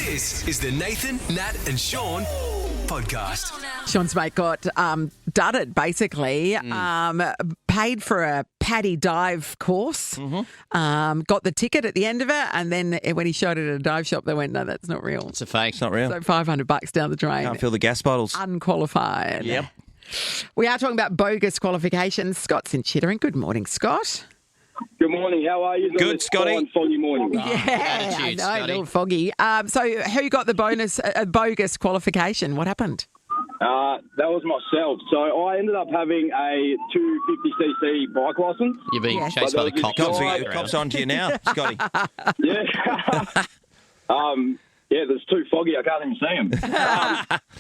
This is the Nathan, Nat and Shaun podcast. Sean's mate got dudded, basically. Paid for a paddy dive course. Got the ticket at the end of it, and then when he showed it at a dive shop, they went, "No, that's not real." It's a fake. It's not real. So $500 down the drain. Can't fill the gas bottles. Unqualified. Yep. We are talking about bogus qualifications. Scott's in Chittering. Good morning, Scott. Good morning. How are you? Good, On this Scotty. fine foggy morning. Yeah, I attitude, know, a Scotty. little foggy. So who got the bogus qualification? What happened? That was myself. So I ended up having a 250cc bike license. You're being Yeah. chased by the cops. Cops on to you now, Scotty. Yeah. Yeah, it's too foggy. I can't even see him.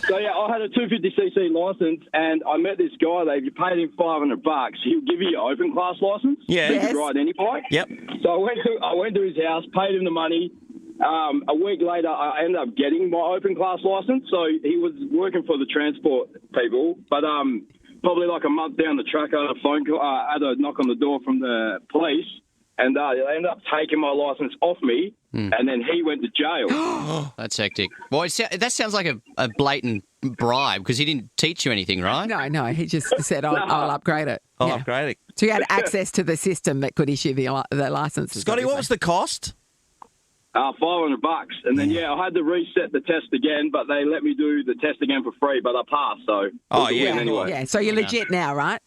So yeah, I had a 250cc license, and I met this guy. If you paid him $500, he'll give you your open class license. Yeah. You Yes. could ride any bike. Yep. So I went to his house, paid him the money. A week later, I ended up getting my open class license. So he was working for the transport people, but probably like a month down the track, I had a phone call. I had a knock on the door from the police, and they ended up taking my license off me, and then he went to jail. That's hectic. Well, that sounds like a blatant bribe because he didn't teach you anything, right? No, he just said, I'll upgrade it. I'll Yeah. upgrade it. So you had access to the system that could issue the license. Scotty, what was the cost? $500, and then I had to reset the test again, but they let me do the test again for free. But I passed, so it was a win anyway. Yeah, so you're legit now, right?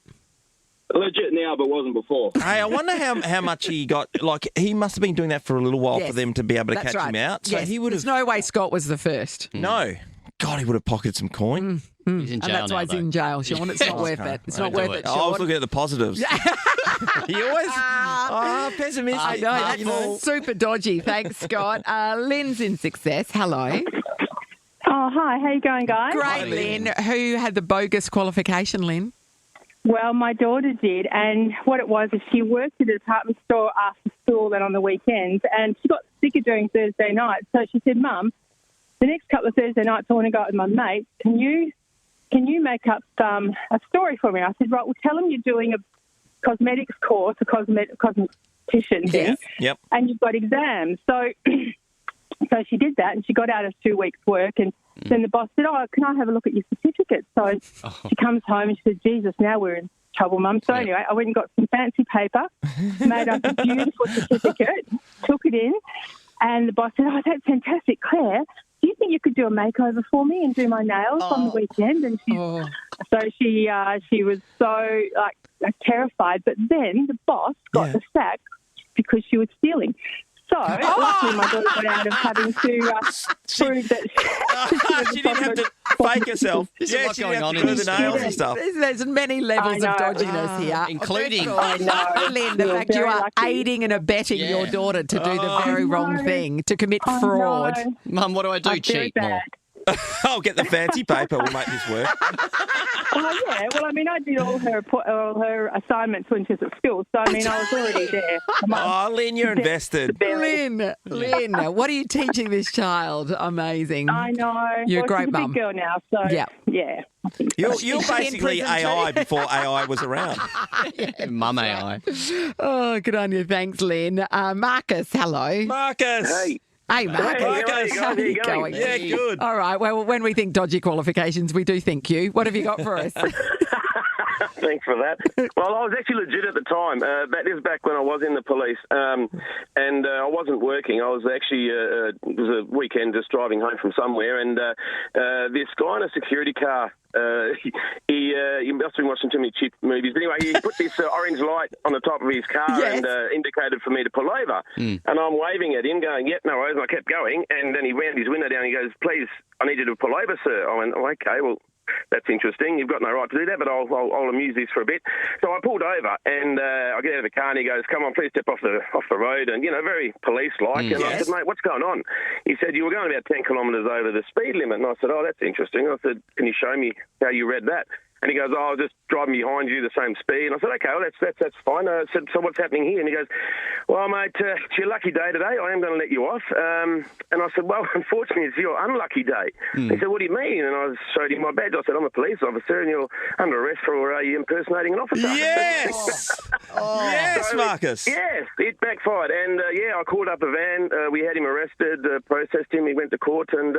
Legit now, but wasn't before. Hey, I wonder how much he got. Like, he must have been doing that for a little while Yes. for them to be able to That's catch right. him out. So Yes. he would have. There's no way Scott was the first. No. God, he would have pocketed some coin. He's in And jail that's why now, he's though. in jail, Sean. It's not worth Okay. it. It's Don't not do worth it. it, Oh, I was Sean. looking at the positives. He always. Pessimistic. I know, that's super dodgy. Thanks, Scott. Lynn's in Success. Hello. Oh, hi. How you going, guys? Great, Lynn. Who had the bogus qualification, Lynn? Well, my daughter did, and what it was is she worked at a department store after school and on the weekends, and she got sick of doing Thursday nights. So she said, "Mum, the next couple of Thursday nights I want to go out with my mates. Can you make up a story for me?" I said, "Right, well, tell them you're doing a cosmetics course, a cosmetician thing, Yep. and you've got exams." So she did that, and she got out of 2 weeks' work, and then the boss said, "Oh, can I have a look at your certificate?" So she comes home and she said, "Jesus, now we're in trouble, Mum." So anyway, I went and got some fancy paper, made up a beautiful certificate, took it in, and the boss said, "Oh, that's fantastic, Claire. Do you think you could do a makeover for me and do my nails on the weekend?" And so she was so terrified. But then the boss got the sack because she was stealing. So luckily my daughter got out of having to prove that She didn't have to fake herself. There's a lot she didn't going have on to in do this the nails story. and stuff. There's many levels I of know. dodginess here. Including- First of all, I know. Lynn, the You're fact you very are lucky. aiding and abetting Yeah. your daughter to do the very I wrong know. thing, to commit I fraud. know. Mum, what do I do? I feel Cheat more. bad. I'll get the fancy paper. We'll make this work. Oh, yeah. Well, I mean, I did all her assignments when she was at school. So, I mean, I was already there. Oh, Lynn, you're invested. Lynn, what are you teaching this child? Amazing. I know. You're a Well, great she's a mum. big girl now, so Yeah. yeah. I think so. You're Is she in basically prison too? AI before AI was around. Mum AI. Oh, good on you. Thanks, Lynn. Marcus, hello. Marcus. Hey, Marcus. Marcus. How are you going? Yeah, good. All right. Well, when we think dodgy qualifications, we do think you. What have you got for us? Thanks for that. Well, I was actually legit at the time. This is back when I was in the police, and I wasn't working. I was actually it was a weekend just driving home from somewhere, and this guy in a security car. He must have been watching too many cheap movies. But anyway, he put this orange light on the top of his car Yes. and indicated for me to pull over. And I'm waving at him, going, "Yep, no worries." And I kept going, and then he wound his window down. And he goes, "Please, I need you to pull over, sir." I went, "Oh, okay, well." That's interesting. You've got no right to do that, but I'll amuse this for a bit. So I pulled over, and I get out of the car, and he goes, "Come on, please step off the road," and very police-like. And I said, "Mate, what's going on?" He said, "You were going about 10 kilometres over the speed limit." And I said, "Oh, that's interesting." I said, "Can you show me how you read that?" And he goes, "Oh, I'll just driving behind you the same speed." And I said, "Okay, well, that's fine." I said, "So what's happening here?" And he goes, "Well, mate, it's your lucky day today. I am going to let you off." And I said, "Well, unfortunately, it's your unlucky day." He said, "What do you mean?" And I showed him my badge. I said, "I'm a police officer, and you're under arrest for impersonating an officer." Yes! Yes, Marcus. Yes, it backfired. And, I called up a van. We had him arrested, processed him. He went to court, and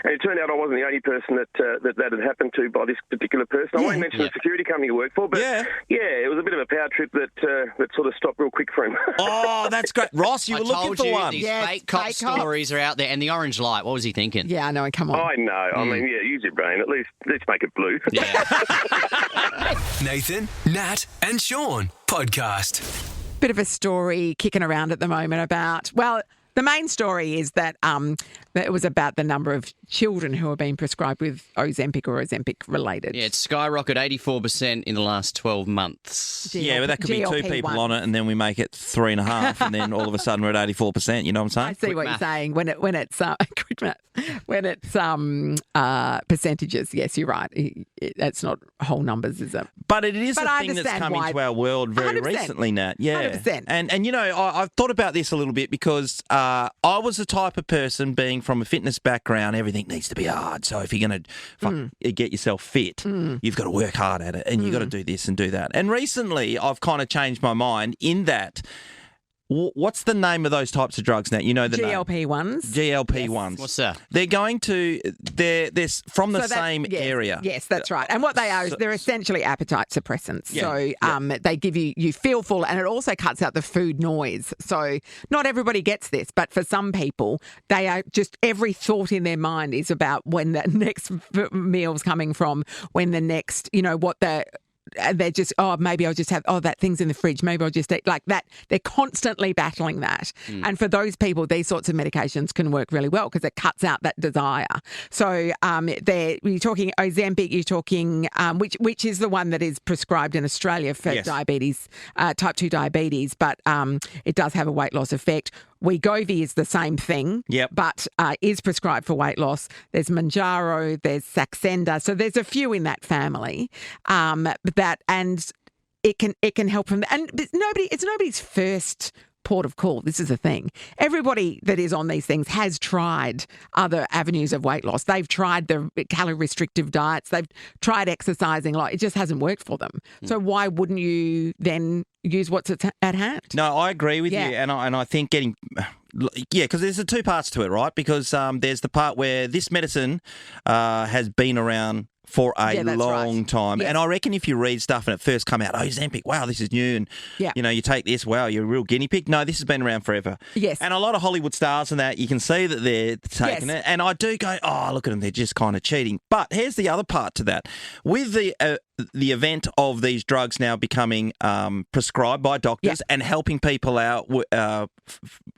it turned out I wasn't the only person that had happened to by this particular person. I won't mention the security company he worked for, but, it was a bit of a power trip that sort of stopped real quick for him. Oh, that's great. Ross, you were looking for one. These fake cop stories are out there. And the orange light, what was he thinking? Yeah, I know. Come on. I know. I mean, use your brain. At least let's make it blue. Yeah. Nathan, Nat, and Sean podcast. Bit of a story kicking around at the moment about, well, the main story is that it was about the number of children who are being prescribed with Ozempic or Ozempic related. Yeah, it's skyrocketed 84% in the last 12 months. Yeah, but that could be 2 people on it, and then we make it 3.5, and then all of a sudden we're at 84%. You know what I'm saying? I see what you're saying. When it's quick math. When it's percentages, yes, you're right. It's not whole numbers, is it? But it is a thing that's come into our world very 100%. recently, Nat. Yeah, 100%. And you know, I've thought about this a little bit because I was the type of person, being from a fitness background, everything needs to be hard. So if you're going to get yourself fit, you've got to work hard at it, and you've got to do this and do that. And recently, I've kind of changed my mind in that. What's the name of those types of drugs now? You know the GLP-1s. GLP-1s. What's that? They're going to they're from the same area. Yes, that's right. And what they are is they're essentially appetite suppressants. Yeah, So they give you feel full, and it also cuts out the food noise. So not everybody gets this, but for some people, they are just every thought in their mind is about when the next meal's coming from, when the next, what the. They're just, maybe I'll just have, that thing's in the fridge. Maybe I'll just eat like that. They're constantly battling that. And for those people, these sorts of medications can work really well because it cuts out that desire. So you're talking Ozempic, you're talking, which is the one that is prescribed in Australia for diabetes, type 2 diabetes, but it does have a weight loss effect. Wegovy is the same thing, but is prescribed for weight loss. There's Mounjaro, there's Saxenda, so there's a few in that family. And it can help them. And it's nobody's first port of call. This is the thing. Everybody that is on these things has tried other avenues of weight loss. They've tried the calorie restrictive diets. They've tried exercising. It just hasn't worked for them. So why wouldn't you then use what's at hand? No, I agree with you, and I think getting. Yeah, because there's 2 parts to it, right? Because there's the part where this medicine has been around for a long time. Yes. And I reckon if you read stuff and it first come out, Ozempic, wow, this is new. And, you take this, wow, you're a real guinea pig. No, this has been around forever. Yes. And a lot of Hollywood stars and that, you can see that they're taking it. And I do go, look at them, they're just kind of cheating. But here's the other part to that. With the event of these drugs now becoming prescribed by doctors and helping people out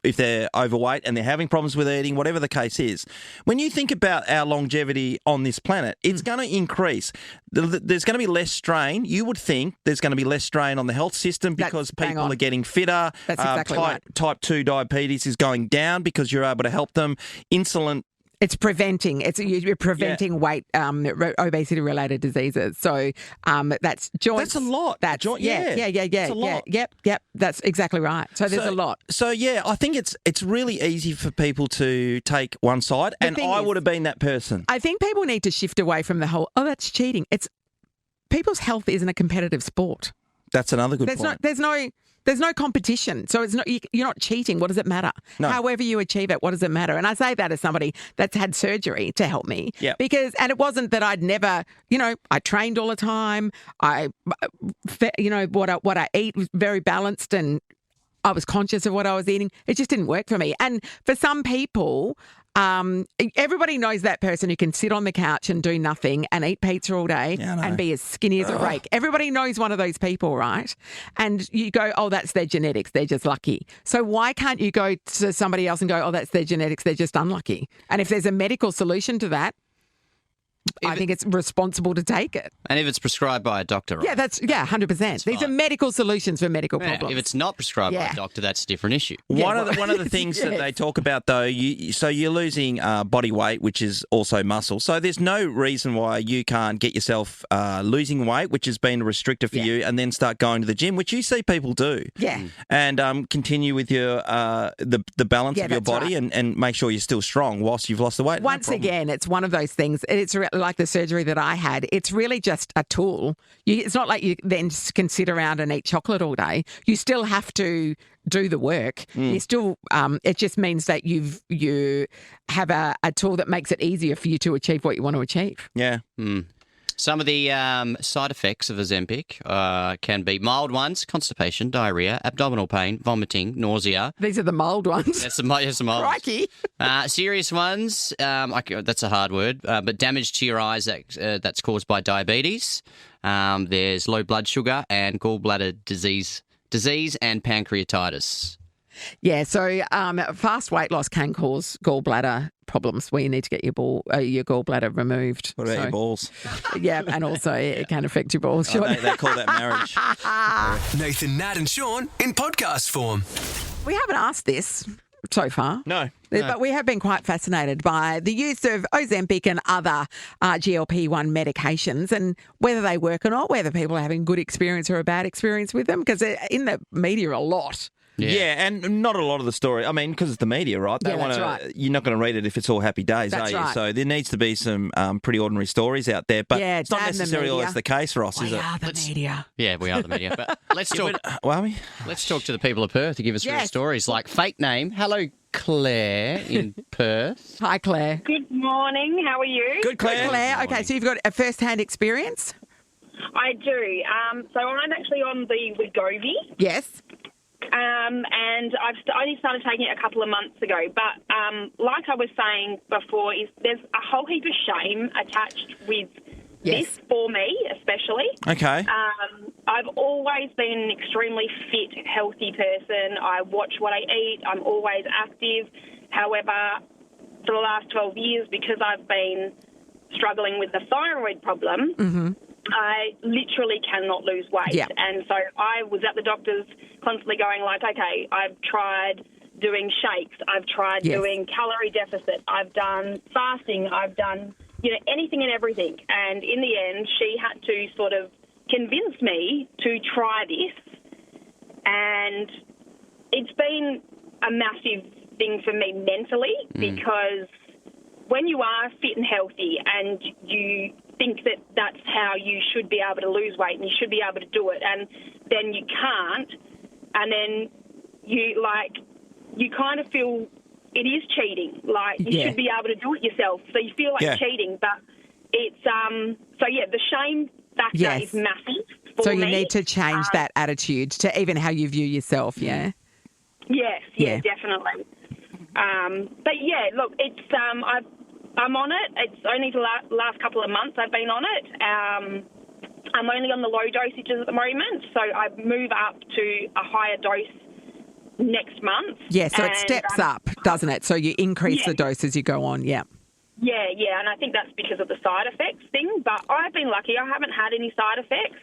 if they're overweight and they're having problems with eating, whatever the case is. When you think about our longevity on this planet, it's going to increase. There's going to be less strain. You would think there's going to be less strain on the health system because people are getting fitter. That's exactly right. Type 2 diabetes is going down because you're able to help them. Insulin. You're preventing weight, obesity-related diseases. So that's joints. That's a lot. Yeah. It's a lot. Yep. That's exactly right. So there's a lot. So I think it's really easy for people to take one side, and I would have been that person. I think people need to shift away from the whole, that's cheating. People's health isn't a competitive sport. That's another good point. There's no competition. So you're not cheating. What does it matter? No. However you achieve it, what does it matter? And I say that as somebody that's had surgery to help me. Yep. And it wasn't that I'd never, I trained all the time. What I eat was very balanced and I was conscious of what I was eating. It just didn't work for me. And for some people, everybody knows that person who can sit on the couch and do nothing and eat pizza all day and be as skinny as a rake. Everybody knows one of those people, right? And you go, that's their genetics. They're just lucky. So why can't you go to somebody else and go, that's their genetics. They're just unlucky. And if there's a medical solution to that, I think it's responsible to take it. And if it's prescribed by a doctor, right? Yeah, 100%. These are medical solutions for medical problems. If it's not prescribed by a doctor, that's a different issue. One of the things that they talk about, though, you're losing body weight, which is also muscle. So there's no reason why you can't get yourself losing weight, which has been restricted for you, and then start going to the gym, which you see people do. Yeah. And continue with your the balance of your body and make sure you're still strong whilst you've lost the weight. Once again, it's one of those things. It's like the surgery that I had. It's really just a tool. It's not like you then can sit around and eat chocolate all day. You still have to do the work. You still. It just means that you have a tool that makes it easier for you to achieve what you want to achieve. Yeah. Some of the side effects of Ozempic can be mild ones: constipation, diarrhea, abdominal pain, vomiting, nausea. These are the mild ones. That's the mild Crikey. ones. Serious ones, that's a hard word, but damage to your eyes that's caused by diabetes. There's low blood sugar and gallbladder disease and pancreatitis. Yeah, so fast weight loss can cause gallbladder problems where you need to get your gallbladder removed. What about your balls? Yeah, and also it can affect your balls. Oh, they call that marriage. Nathan, Nat and Shaun in podcast form. We haven't asked this so far. No. But we have been quite fascinated by the use of Ozempic and other GLP-1 medications and whether they work or not, whether people are having good experience or a bad experience with them, because they're in the media a lot. Yeah, and not a lot of the story. I mean, because it's the media, right? They that's right. You're not going to read it if it's all happy days, That's are you? right. So there needs to be some pretty ordinary stories out there. But it's not necessarily always the case, Ross, is it? We are the media. Yeah, we are the media. But let's talk. Well, are we? Let's talk to the people of Perth to give us real stories, like fake name. Hello, Claire in Perth. Hi, Claire. Good morning. How are you? Good, Claire. Claire, okay, so you've got a first-hand experience? I do. So I'm actually on the Wegovy, Yes. and I've only started taking it a couple of months ago. But like I was saying before, there's a whole heap of shame attached with this for me, especially. Okay. I've always been an extremely fit, healthy person. I watch what I eat. I'm always active. However, for the last 12 years, because I've been struggling with the thyroid problem, I literally cannot lose weight. Yeah. And so I was at the doctor's constantly going like, okay, I've tried doing shakes. I've tried doing calorie deficit. I've done fasting. I've done, anything and everything. And in the end, she had to sort of convince me to try this. And it's been a massive thing for me mentally because when you are fit and healthy and you think that that's how you should be able to lose weight and you should be able to do it, and then you can't, and then you kind of feel it is cheating. Like you should be able to do it yourself, so you feel like cheating. But it's the shame factor is massive for me. So you need to change that attitude to even how you view yourself. Yeah. Yes. Yeah. Definitely. But yeah, look, it's I'm on it. It's only the last couple of months I've been on it. I'm only on the low dosages at the moment, so I move up to a higher dose next month. Yeah, so it steps up, doesn't it? So you increase the dose as you go on, Yeah, and I think that's because of the side effects thing. But I've been lucky. I haven't had any side effects,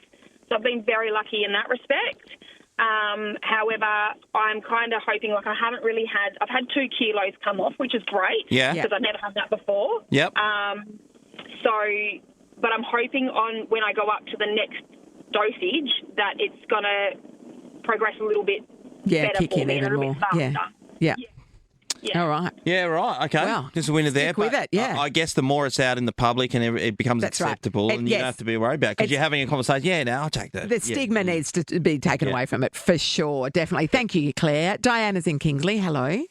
so I've been very lucky in that respect. However, I'm kind of hoping, I've had 2 kilos come off, which is great. Yeah. Because I've never had that before. Yep. But I'm hoping when I go up to the next dosage that it's going to progress a little bit better kick for in me, even a little more. bit faster. Yeah. All right. Yeah, right. Okay. Wow. Just a winner there. Stick with it, yeah. I guess the more it's out in the public and it becomes That's right. acceptable and you don't have to be worried about it because you're having a conversation. Yeah, no, I'll take that. The stigma needs to be taken away from it for sure, definitely. Thank you, Claire. Diana's in Kingsley. Hello.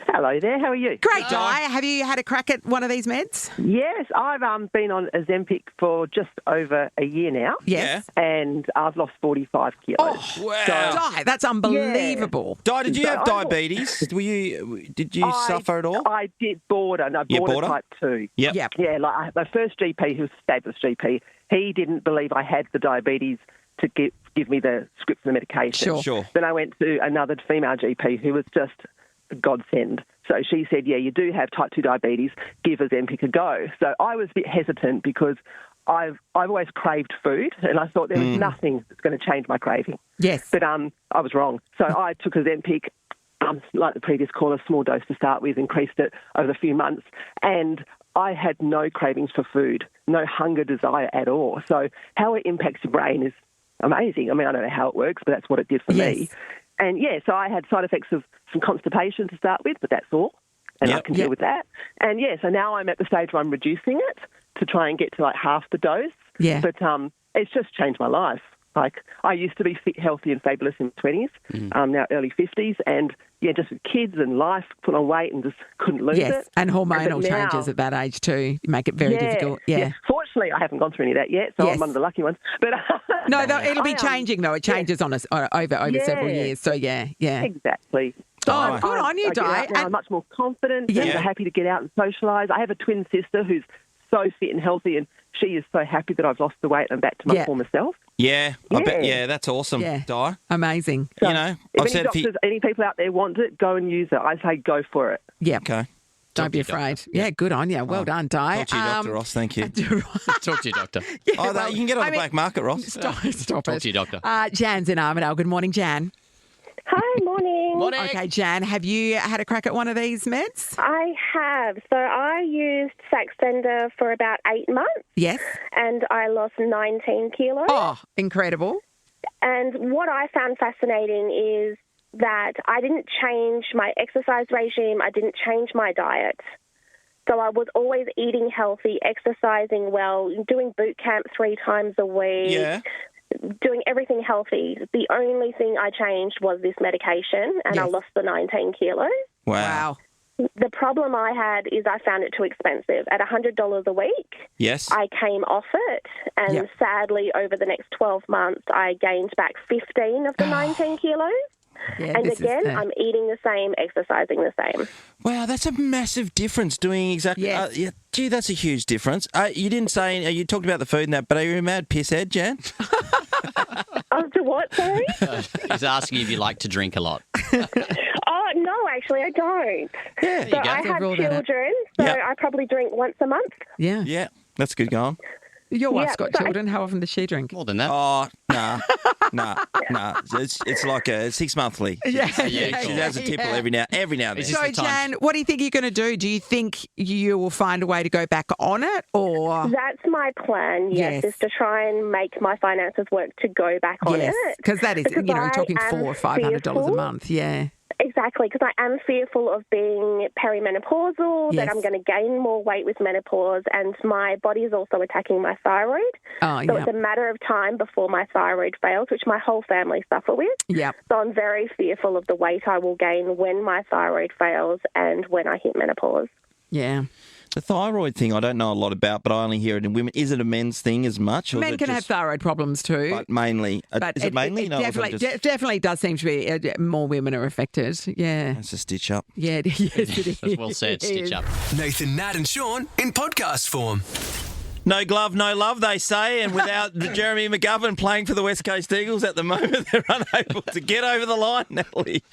Hello there, how are you? Great, Di. Have you had a crack at one of these meds? Yes, I've been on Ozempic for just over a year now. Yes. And I've lost 45 kilos. Oh, wow. Di, that's unbelievable. Di, did you have diabetes? Did you suffer at all? I did border, and I border type 2. Yep. Yeah, my first GP, who was a established GP, he didn't believe I had the diabetes to give me the scripts and the medication. Sure. Then I went to another female GP who was just a godsend. So she said, yeah, you do have type 2 diabetes, give Ozempic a go. So I was a bit hesitant because I've always craved food, and I thought there was nothing that's going to change my craving. Yes. But I was wrong. So I took Ozempic, like the previous caller, small dose to start with, increased it over a few months, and I had no cravings for food, no hunger desire at all. So how it impacts your brain is amazing. I mean, I don't know how it works, but that's what it did for me. And, yeah, so I had side effects of some constipation to start with, but that's all, and I can deal with that. And, yeah, so now I'm at the stage where I'm reducing it to try and get to, like, half the dose. Yeah. But it's just changed my life. Like, I used to be fit, healthy and fabulous in my 20s, now early 50s, and, yeah, just with kids and life, put on weight and just couldn't lose it. Yes, and hormonal But now- changes at that age too make it very difficult. Yeah. Fortunately, I haven't gone through any of that yet, so I'm one of the lucky ones. But No, it'll be changing though. It changes on us over several years. So yeah. Exactly. Oh, good on you, Di. I'm much more confident and happy to get out and socialise. I have a twin sister who's so fit and healthy, and she is so happy that I've lost the weight and I'm back to my former self. Yeah, I bet. That's awesome, Di. Amazing. So, you know, if any people out there want it, go and use it. I say go for it. Yeah. Okay. Don't be afraid. Yeah, good on you. Well done, Di. Talk to you, Dr. Ross. Thank you. Talk to your doctor. You can get on the black market, Ross. Stop it. Talk to your doctor. Jan's in Armidale. Good morning, Jan. Hi, morning. Morning. Okay, Jan, have you had a crack at one of these meds? I have. So I used Saxenda for about 8 months. Yes. And I lost 19 kilos. Oh, incredible. And what I found fascinating is that I didn't change my exercise regime. I didn't change my diet. So I was always eating healthy, exercising well, doing boot camp 3 times a week. Yeah. Doing everything healthy. The only thing I changed was this medication, and I lost the 19 kilos. Wow. The problem I had is I found it too expensive. At $100 a week, Yes. I came off it, and sadly, over the next 12 months, I gained back 15 of the 19 kilos. Yeah, And again, I'm eating the same, exercising the same. Wow, that's a massive difference doing exactly. Gee, that's a huge difference. You didn't say, you talked about the food and that, but are you a mad pisshead, Jan? To what, sorry? He's asking if you like to drink a lot. Oh, no, actually, I don't. Yeah, So I have children, so I probably drink once a month. Yeah. Yeah, that's good going. Your wife's got children. How often does she drink? More than that. Oh, nah. It's like a 6 monthly. Yeah, She has a tipple every now and then. So, Jan, what do you think you're going to do? Do you think you will find a way to go back on it, or? That's my plan, yes, is to try and make my finances work to go back on it. Because that is, you're talking $400 or $500 a month, yeah. Exactly, because I am fearful of being perimenopausal, that I'm going to gain more weight with menopause, and my body is also attacking my thyroid. So it's a matter of time before my thyroid fails, which my whole family suffer with. Yep. So I'm very fearful of the weight I will gain when my thyroid fails and when I hit menopause. Yeah. The thyroid thing I don't know a lot about, but I only hear it in women. Is it a men's thing as much? Or Men can have thyroid problems too. But mainly. Is it mainly? It definitely does seem to be more women are affected. Yeah. It's a stitch up. Yeah, yes, it is. That's well said, stitch up. Nathan, Nat and Shaun in podcast form. No glove, no love, they say, and without Jeremy McGovern playing for the West Coast Eagles at the moment, they're unable to get over the line, Natalie.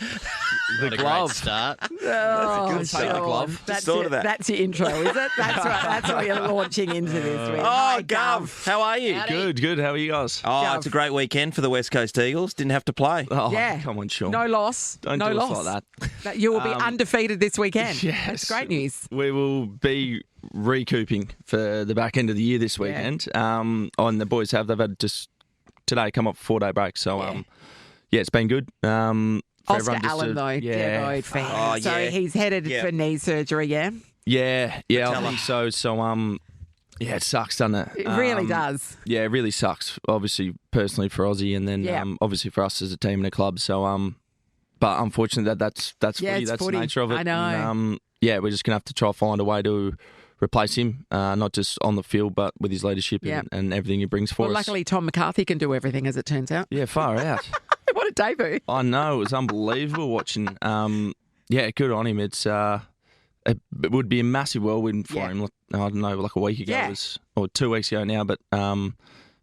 The glove start. Oh, Take the glove. That's Sort of that. That's your intro, is it? That's right. That's what you're launching into this week. Oh, Hi, Gov, how are you? Good. How are you guys? Oh, it's a great weekend for the West Coast Eagles. Didn't have to play. Oh, Yeah. come on, Sean. No loss. Don't no do loss. us like that. You will be undefeated this weekend. Yes. That's great news. We will be recouping for the back end of the year this weekend. And the boys they've had just today come up for 4-day break. So, it's been good. Oscar Allen, though, Devo fan. Oh, So yeah. he's headed for knee surgery, yeah? Yeah, I think so. So, it sucks, doesn't it? It really does. Yeah, it really sucks. Obviously, personally for Aussie, and then obviously for us as a team and a club. So, but unfortunately, that's footy. That's footy. the nature of it. I know. And, we're just gonna have to try to find a way to replace him, not just on the field, but with his leadership and everything he brings for Well, us. luckily, Tom McCarthy can do everything, as it turns out. Yeah, far out. What a debut. I know, it was unbelievable watching. Good on him. It's it would be a massive whirlwind for him. I don't know, like a week ago or 2 weeks ago now, but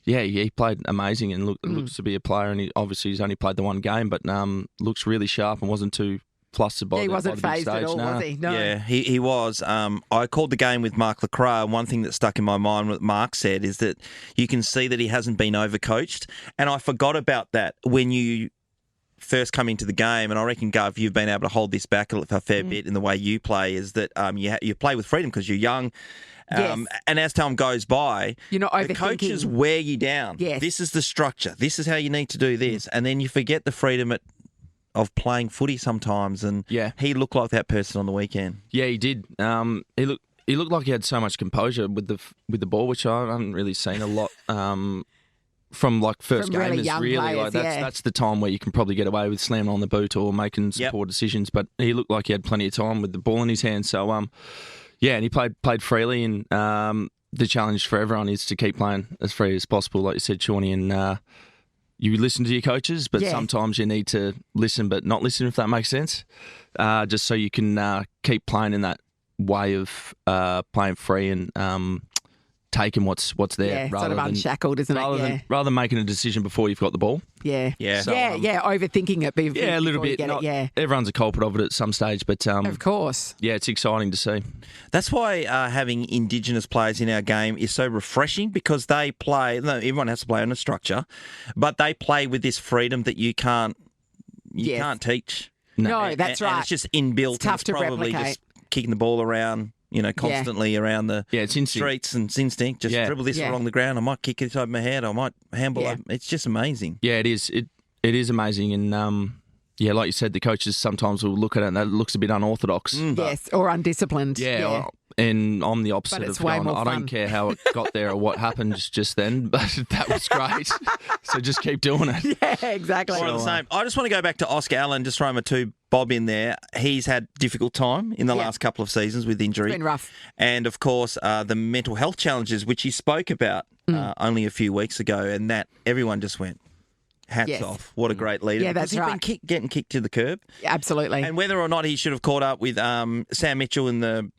he played amazing and looks to be a player. And he's only played the one game, but looks really sharp and wasn't too flustered by He the wasn't by the big phased at stage. all, No. was he? No. Yeah, he was. I called the game with Mark Lacroix. One thing that stuck in my mind, what Mark said, is that you can see that he hasn't been overcoached. And I forgot about that when you first come into the game. And I reckon, Gov, you've been able to hold this back a fair bit in the way you play, is that you play with freedom because you're young. Yes. And as time goes by, You're not the overthinking. coaches wear you down. Yes. This is the structure. This is how you need to do this. And then you forget the freedom of playing footy sometimes. And he looked like that person on the weekend. Yeah, he did. He looked like he had so much composure with the ball, which I haven't really seen a lot from like first From really gamers. young Really, players, like yeah. that's the time where you can probably get away with slamming on the boot or making some poor decisions. But he looked like he had plenty of time with the ball in his hand. So and he played freely, and the challenge for everyone is to keep playing as free as possible, like you said, Shawnee, and you listen to your coaches, but sometimes you need to listen but not listen, if that makes sense, just so you can keep playing in that way of playing free and taking what's there, Yeah, rather sort of than unshackled, isn't it? rather than making a decision before you've got the ball. Yeah. Yeah. So, Overthinking it. Yeah, a little before you bit. get it, Everyone's a culprit of it at some stage, but of course. yeah, it's exciting to see. That's why having Indigenous players in our game is so refreshing, because they play. No, everyone has to play on a structure, but they play with this freedom that you can't teach. No, that's right. And it's just inbuilt. It's tough and to probably replicate. just kicking the ball around, constantly around the it's instinct. streets, and it's instinct. Just dribble this along the ground. I might kick it over my head. I might handball. Yeah. It's just amazing. Yeah, it is. It is amazing, and like you said, the coaches sometimes will look at it and that looks a bit unorthodox. Yes, or undisciplined. And I'm the opposite But it's of way going, more I fun. don't care how it got there or what happened just then, but that was great. So just keep doing it. Yeah, exactly. We're the same. I just want to go back to Oscar Allen, just throw him a two bob in there. He's had difficult time in the last couple of seasons with injury. It's been rough. And, of course, the mental health challenges, which he spoke about only a few weeks ago, and that everyone just went, hats off. What a great leader. Yeah, that's because right. He's been getting kicked to the curb. Absolutely. And whether or not he should have caught up with Sam Mitchell in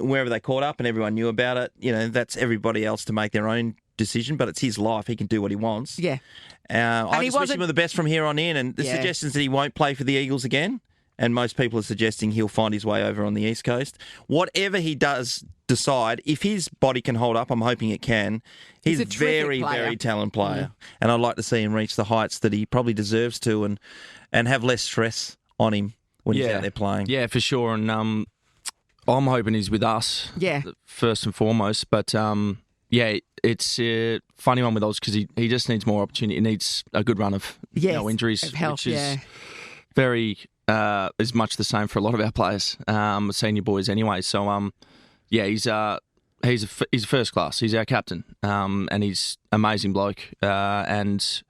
wherever they caught up and everyone knew about it, that's everybody else to make their own decision, but it's his life. He can do what he wants. Yeah. I just wish him the best from here on in, and the suggestions that he won't play for the Eagles again, and most people are suggesting he'll find his way over on the East Coast. Whatever he does decide, if his body can hold up, I'm hoping it can, he's a a terrific very, player. very talented player. And I'd like to see him reach the heights that he probably deserves to, and have less stress on him when he's out there playing. Yeah, for sure. And I'm hoping he's with us first and foremost. But, it's a funny one with Oz because he just needs more opportunity. He needs a good run of no injuries, of health, which is very is much the same for a lot of our players, senior boys anyway. So, he's a first class. He's our captain, and he's amazing bloke. And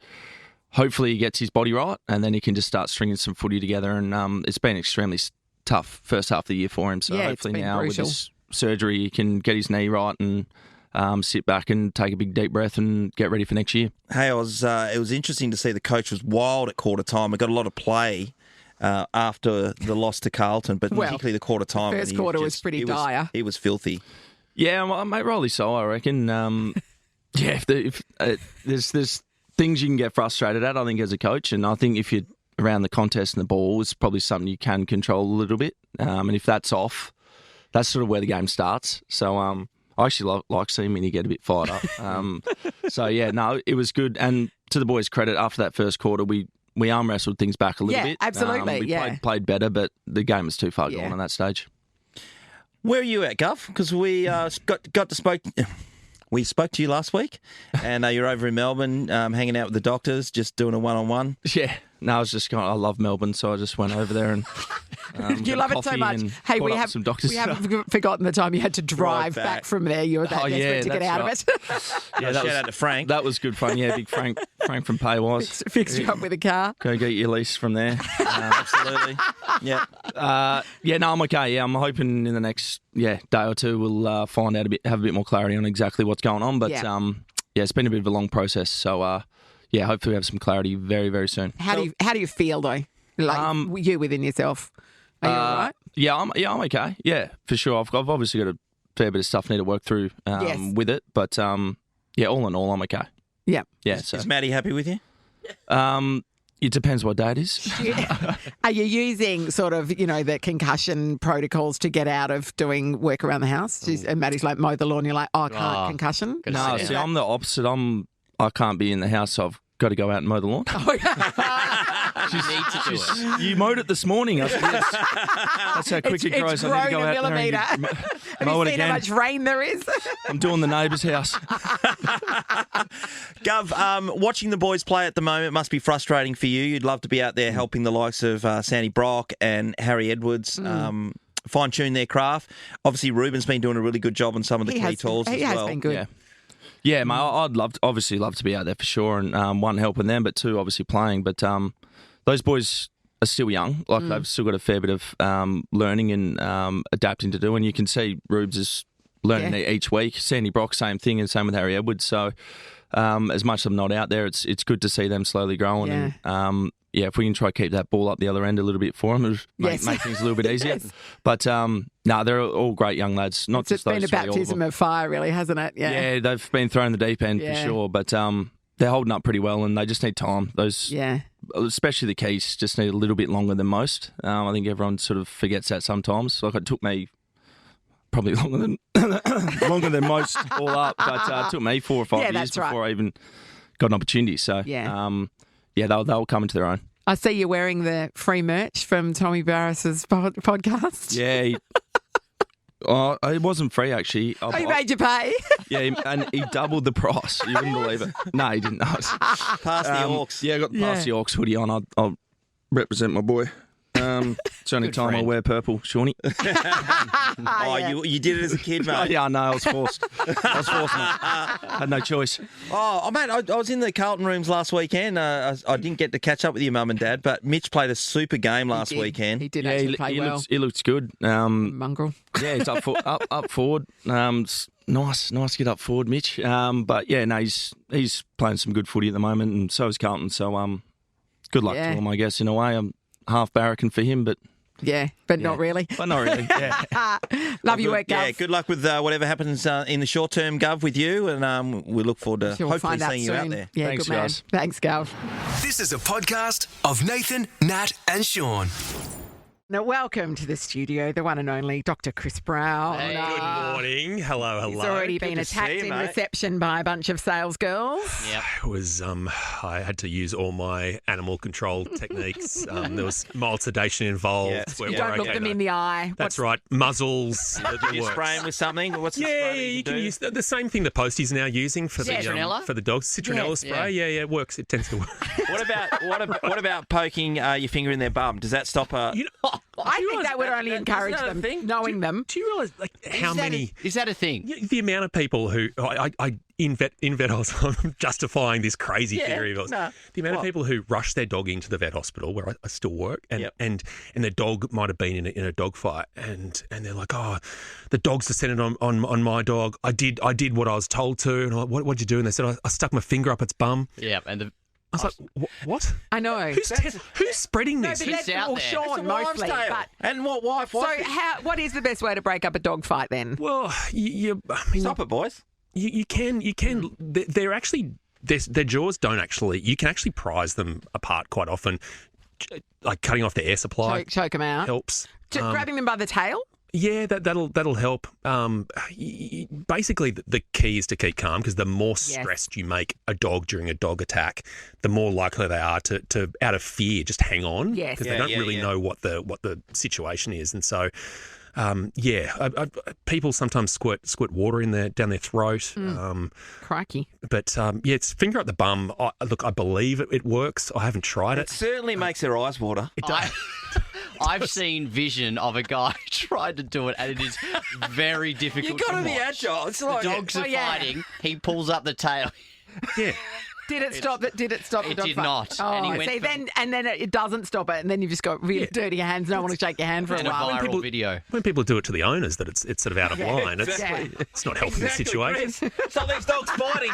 hopefully he gets his body right, and then he can just start stringing some footy together. And it's been extremely tough first half of the year for him. So hopefully now with his surgery, he can get his knee right and sit back and take a big deep breath and get ready for next year. Hey, it was interesting to see the coach was wild at quarter time. We got a lot of play after the loss to Carlton, but particularly the quarter time. First quarter was pretty dire. He was filthy. Yeah, well, mate, rightly so, I reckon. If there's things you can get frustrated at, I think, as a coach, and I think if you're around the contest and the ball, it's probably something you can control a little bit. And if that's off, that's sort of where the game starts. So I actually like seeing Minnie get a bit fired up. It was good. And to the boys' credit, after that first quarter, we arm wrestled things back a little bit. Absolutely. We played better, but the game was too far gone on that stage. Where are you at, Gov? Because we got to spoke. We spoke to you last week, and you're over in Melbourne, hanging out with the doctors, just doing a one-on-one. Yeah. No, I was just I love Melbourne, so I just went over there and you love it so much. Hey, we haven't forgotten the time you had to drive back from there. You were that desperate to get out of it. Shout out to Frank. That was good fun. Yeah, big Frank from Paywise. Fixed you up with a car. Go get your lease from there. Absolutely. Yeah. No, I'm okay. Yeah, I'm hoping in the next day or two we'll find out have a bit more clarity on exactly what's going on. But it's been a bit of a long process. So hopefully we have some clarity very, very soon. How do you feel though? Like you within yourself? Are you all right? Yeah, I'm okay. Yeah, for sure. I've obviously got a fair bit of stuff I need to work through with it, but all in all, I'm okay. Yeah. Yeah. Is Maddie happy with you? It depends what day it is. Are you using sort of, the concussion protocols to get out of doing work around the house? And Maddie's like, mow the lawn. You're like, I can't, concussion. No, see, I'm the opposite. I can't be in the house, so I've got to go out and mow the lawn. You mowed it this morning. I said, yes. That's how quick it grows. It's I need to go out millimetre. there and Have mow you it seen again. how much rain there is? I'm doing the neighbour's house. Gov, watching the boys play at the moment must be frustrating for you. You'd love to be out there helping the likes of Sandy Brock and Harry Edwards fine-tune their craft. Obviously, Ruben's been doing a really good job on some of the key tools as well. He has been good. Yeah, mate, I'd obviously love to be out there for sure, and one, helping them, but two, obviously playing. But those boys are still young. Like, they've still got a fair bit of learning and adapting to do, and you can see Rubes is learning each week. Sandy Brock, same thing, and same with Harry Edwards. So as much as I'm not out there, it's good to see them slowly growing. Yeah. And if we can try to keep that ball up the other end a little bit for them, it'll make things a little bit easier. But they're all great young lads. Not just those It's been a baptism of fire, really, hasn't it? Yeah, they've been thrown in the deep end for sure. But they're holding up pretty well, and they just need time. Especially the keys, just need a little bit longer than most. I think everyone sort of forgets that sometimes. Like, it took me probably longer than most all up, but it took me 4 or 5 years before I even got an opportunity. So they'll come into their own. I see you wearing the free merch from Tommy Barris's podcast. Yeah. It wasn't free, actually. He made you pay. Yeah, and he doubled the price. You wouldn't believe it. No, he didn't. Past the Orcs. Yeah, I got the Past the Orcs hoodie on. I'll represent my boy. It's the only time I wear purple, Shawnee. You did it as a kid, mate. Yeah, no, I was forced. Mate. Had no choice. Oh, mate, I was in the Carlton rooms last weekend. I didn't get to catch up with your mum and dad, but Mitch played a super game last weekend. He did actually play well. He looks good. Mongrel. Yeah, he's up forward. It's nice to get up forward, Mitch. But yeah, no, he's playing some good footy at the moment, and so is Carlton. So good luck to him, I guess, in a way. I'm half barracking for him, but not really. But not really. Yeah. Love your work, Gov. Yeah, good luck with whatever happens in the short term, Gov, with you, and we look forward to hopefully seeing you out there. Yeah, Thanks, good man. guys. Thanks, Gov. This is a podcast of Nathan, Nat, and Shaun. Now, welcome to the studio, the one and only Dr. Chris Brown. Hey, good morning. Hello. He's already been attacked in reception by a bunch of sales girls. Yeah, it was. I had to use all my animal control techniques. There was mild sedation involved. Yeah. You don't look them in the eye. That's right. Muzzles. You spray them with something? What's the spray you can use the same thing the posties are now using for the dogs. Citronella spray. Yeah, it works. It tends to work. What about poking your finger in their bum? Does that stop a? I think that would only encourage them, knowing them. Do you realise how many? Is that a thing? The amount of people who in vet hospitals, I'm justifying this crazy theory of yours. The amount of people who rush their dog into the vet hospital where I still work, and their dog might have been in a dog fight, and they're like, oh, the dog's descended on my dog. I did what I was told to, and what'd you do? And they said I stuck my finger up its bum. Yeah, and I was like, what? I know. Who's spreading this? No, but that's Shaun mostly. And what wife? What is the best way to break up a dog fight then? Well, stop it, boys. You can. They're actually their jaws don't actually. You can actually prise them apart quite often. Like cutting off the air supply. Choke them out. Helps. Grabbing them by the tail. Yeah, that'll help. Basically, the key is to keep calm, because the more stressed you make a dog during a dog attack, the more likely they are to out of fear, just hang on. Yes. Because they don't really know what the situation is, and so. People sometimes squirt water down their throat. Crikey. But it's finger up the bum. I believe it works. I haven't tried it. It certainly makes their eyes water. It does. I've seen vision of a guy tried to do it, and it is very difficult. You've got to be watch. agile. It's like the dogs are fighting. He pulls up the tail. Yeah. Did it stop the dog It did fight? not. Oh, And he went see, then it doesn't stop it, and then you've just got really dirty hands. No one want to shake your hand for a and a while. viral video. When people do it to the owners, that it's sort of out of line. It's not helping the situation. So these dogs fighting.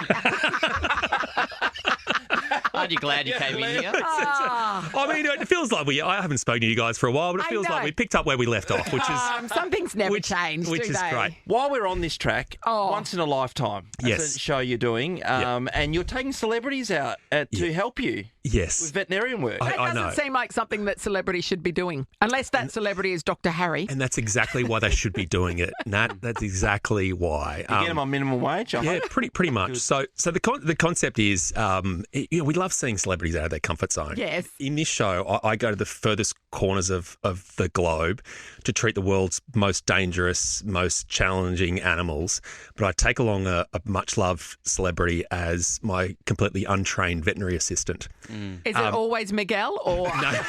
Aren't you glad you came in here? I mean, it feels like I haven't spoken to you guys for a while, but it feels like we picked up where we left off, which is some things never change, which do is they? great. While we're on this track, once in a lifetime, Yes. a show you're doing, and you're taking celebrities out to help you. Yes. With veterinarian work. That I know. doesn't seem like something that celebrities should be doing, unless that celebrity is Dr. Harry. And that's exactly why they should be doing it, Nat. That's exactly why. You get them on minimum wage, I hope. pretty much. So the concept is, we love seeing celebrities out of their comfort zone. Yes. In this show, I go to the furthest corners of the globe to treat the world's most dangerous, most challenging animals, but I take along a much-loved celebrity as my completely untrained veterinary assistant. Is it always Miguel or? No.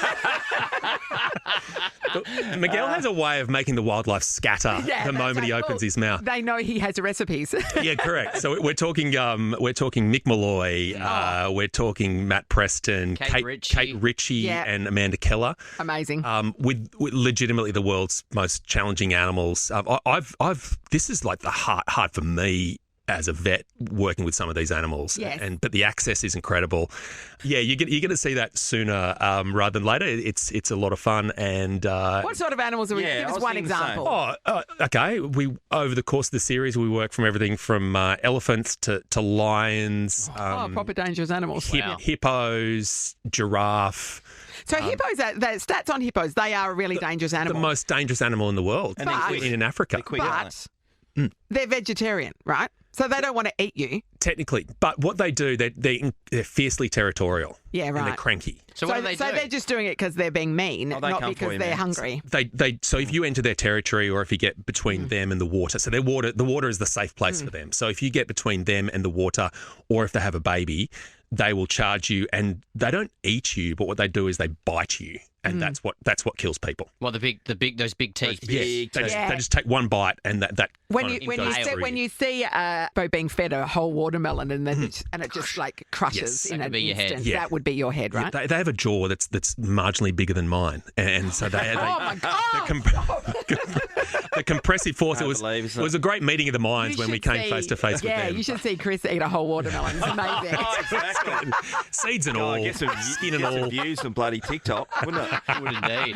Miguel has a way of making the wildlife scatter the moment he opens his mouth. They know he has recipes. Yeah, correct. So we're talking Mick Malloy, we're talking Matt Preston, Kate Ritchie, and Amanda Keller. Amazing. With legitimately the world's most challenging animals. This is like the heart for me as a vet working with some of these animals. Yes. But the access is incredible. Yeah, you're going to see that sooner rather than later. It's a lot of fun. And what sort of animals are we? Give us one example. Okay. Over the course of the series, we work from everything from elephants to lions. Proper dangerous animals. Hippos, giraffe. So hippos, the stats on hippos, they are a really dangerous animal. The most dangerous animal in the world, in Africa. But they're vegetarian, right? So they don't want to eat you. Technically. But what they do, they're fiercely territorial. Yeah, right. And they're cranky. So what do they do? So they're just doing it because they're being mean, not because they're hungry. So if you enter their territory or if you get between them and the water, so the water is the safe place for them. So if you get between them and the water, or if they have a baby, they will charge you, and they don't eat you, but what they do is they bite you, and that's what kills people. Well, those big teeth. They just take one bite, and that when you see a boat being fed a whole watermelon and it just like crushes in an instant, that would be your head, right? They have a jaw that's marginally bigger than mine, and so they oh my God! The compressive force. It was a great meeting of the minds when we came face to face with them. Yeah, you should see Chris eat a whole watermelon. It's amazing. Exactly. Seeds and all, skin and all. Views on bloody TikTok, wouldn't it? It would indeed.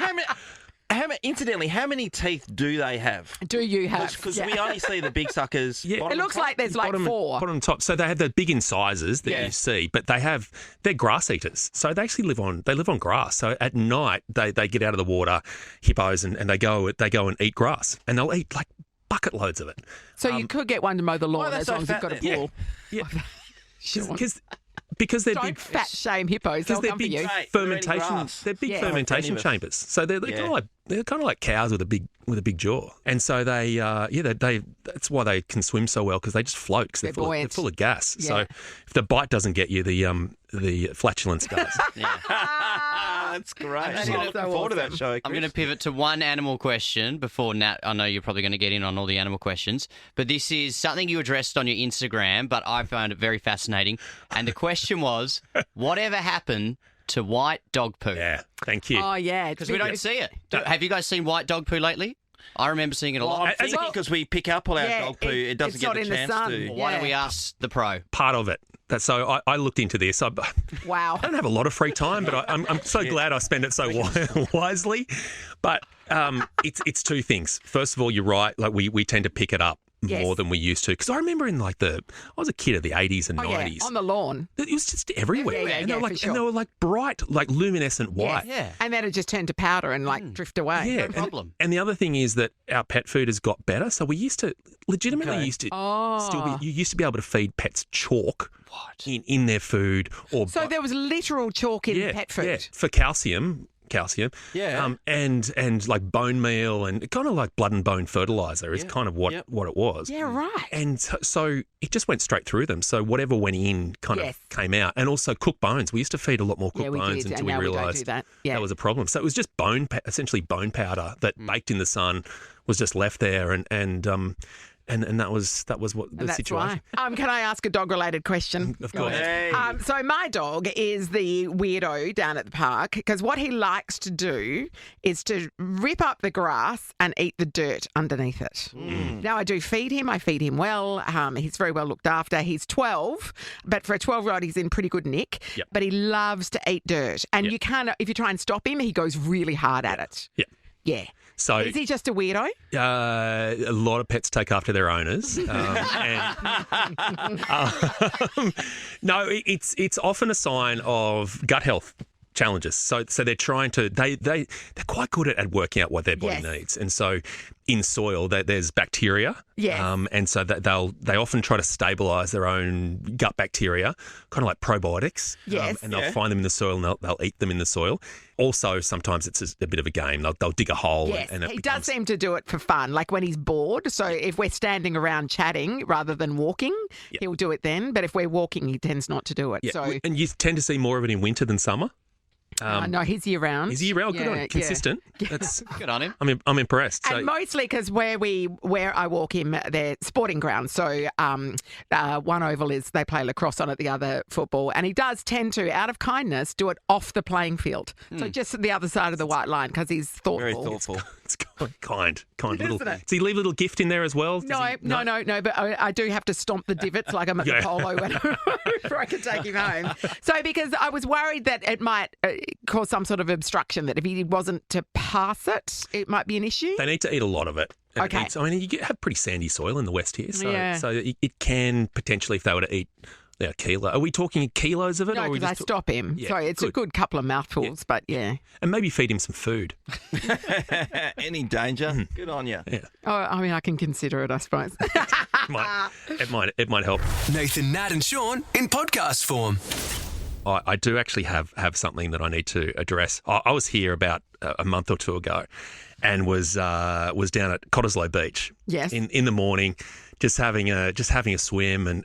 Incidentally, how many teeth do they have? Do you have? Because we only see the big suckers. Yeah. It looks like there's like four. Bottom and top. So they have the big incisors that you see, but they're grass eaters. So they actually live on grass. So at night they get out of the water, hippos, and they go and eat grass, and they'll eat like bucket loads of it. So you could get one to mow the lawn as long as you've got a pool. Yeah. Because they're Don't big fat shame hippos. They'll come for you. Fermentation. They're big fermentation chambers. So they're kind of like cows with a big jaw. And so they that's why they can swim so well, because they just float because they're full of gas. Yeah. So if the bite doesn't get you, the flatulence does. That's great. I'm looking forward to that show, Chris. I'm going to pivot to one animal question before Nat. I know you're probably going to get in on all the animal questions, but this is something you addressed on your Instagram, but I found it very fascinating. And the question was, whatever happened to white dog poo? Yeah, thank you. Oh, yeah. Because we don't see it. Have you guys seen white dog poo lately? I remember seeing it a lot. I'm thinking because we pick up all our dog poo, it doesn't get the chance to. Well, why don't we ask the pro? Part of it. So I looked into this. Wow. I don't have a lot of free time, but I'm so glad I spend it so wisely. But it's two things. First of all, you're right. Like we tend to pick it up more than we used to. Because I remember I was a kid of the 80s and 90s. On the lawn. It was just everywhere. And they were like bright, like luminescent white. Yeah. And then it just turned to powder and drift away. Yeah. No problem. And the other thing is that our pet food has got better. So we used to still be, you used to be able to feed pets chalk in their food. So there was literal chalk in pet food? Yeah, for calcium. And like bone meal and kind of like blood and bone fertilizer is kind of what it was. Yeah, right. And so it just went straight through them. So whatever went in kind of came out. And also cooked bones. We used to feed a lot more cooked bones until we realised that was a problem. So it was just essentially bone powder that baked in the sun was just left there. And And that was what the situation. Why. Can I ask a dog-related question? Of course. Hey. So my dog is the weirdo down at the park because what he likes to do is to rip up the grass and eat the dirt underneath it. Now, I do feed him. I feed him well. He's very well looked after. He's 12, but for a 12-year-old, he's in pretty good nick. Yep. But he loves to eat dirt. And you can't, if you try and stop him, he goes really hard at it. Yeah. Yeah. So is he just a weirdo? A lot of pets take after their owners. No, it's often a sign of gut health challenges. So they're trying to they're quite good at working out what their body needs. And so in soil there's bacteria. And so they often try to stabilise their own gut bacteria, kind of like probiotics. And they'll find them in the soil and they'll eat them in the soil. Also, sometimes it's a bit of a game. They'll dig a hole. Yes, and he does seem to do it for fun, like when he's bored. So if we're standing around chatting rather than walking, he'll do it then. But if we're walking, he tends not to do it. So and you tend to see more of it in winter than summer. No, he's year round. He's year round. Good on him. Consistent. That's good on him. I'm impressed. And mostly because where I walk him, they're sporting grounds. So one oval is they play lacrosse on it, the other football, and he does tend to, out of kindness, do it off the playing field. So just the other side of the white line because he's thoughtful. Very thoughtful. It's kind little. Isn't it? Does he leave a little gift in there as well? No. But I do have to stomp the divots like I'm at the polo before I can take him home. So because I was worried that it might cause some sort of obstruction, that if he wasn't to pass it, it might be an issue. They need to eat a lot of it. Okay. You have pretty sandy soil in the west here, so it can potentially, if they were to eat a kilo. Are we talking kilos of it? No, because I stop him. Yeah, so it's a good couple of mouthfuls, but yeah. And maybe feed him some food. Any danger? Good on you. Yeah. Oh, I mean, I can consider it, I suppose. It might help. Nathan, Nat and Shaun in podcast form. I do actually have something that I need to address. I was here about a month or two ago and was down at Cottesloe Beach. Yes. In the morning, just having a swim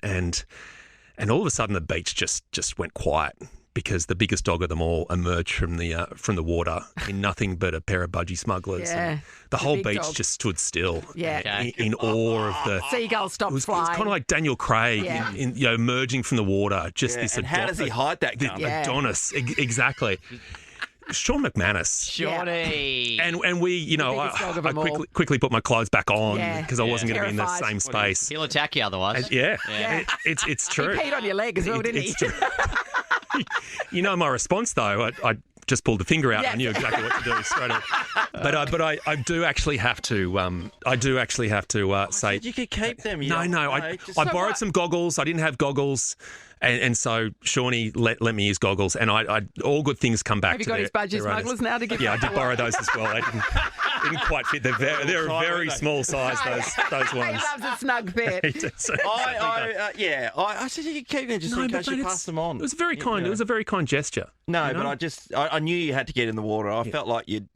and all of a sudden the beach just went quiet because the biggest dog of them all emerged from the water in nothing but a pair of budgie smugglers. Yeah. And the whole beach dog. just stood still. Yeah. In awe of the seagull stopped It was flying. kind of like Daniel Craig emerging from the water. Just this. And how does he hide that gun? Adonis, exactly. Sean McManus. Shawnee. And we, I quickly put my clothes back on because I wasn't going to be in the same space. He'll attack you otherwise. It's true. He peed on your leg as well, didn't he? You know my response though. I just pulled the finger out. Yes. I knew exactly what to do straight away. But I do actually have to. Say you could keep them. No. I borrowed some goggles. I didn't have goggles. And so Shawnee let me use goggles, and I all good things come back. Have you got his budgie smugglers now to give? Yeah, I did borrow those as well. They didn't quite fit. They're a very small size. Those ones. He loves a snug fit. I said you could keep them just in case you pass them on. It was very kind. It was a very kind gesture. No, but I knew you had to get in the water. I felt like it'd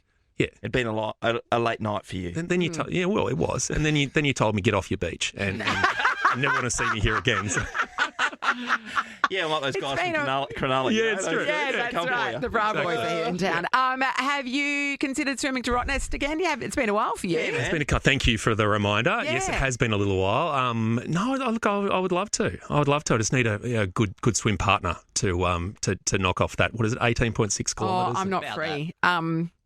been a late night for you. Then you told, it was, and then you told me get off your beach and never want to see me here again. So. Yeah, like those guys from Cronulla. Yeah, it's true. Yeah, that's right. The Bravo boys are here in town. Have you considered swimming to Rottnest again? Yeah, it's been a while for you. Yeah, it's been thank you for the reminder. Yeah. Yes, it has been a little while. No, look, I would love to. I just need a good swim partner to knock off that. What is it? 18.6 kilometres. Oh, I'm not free.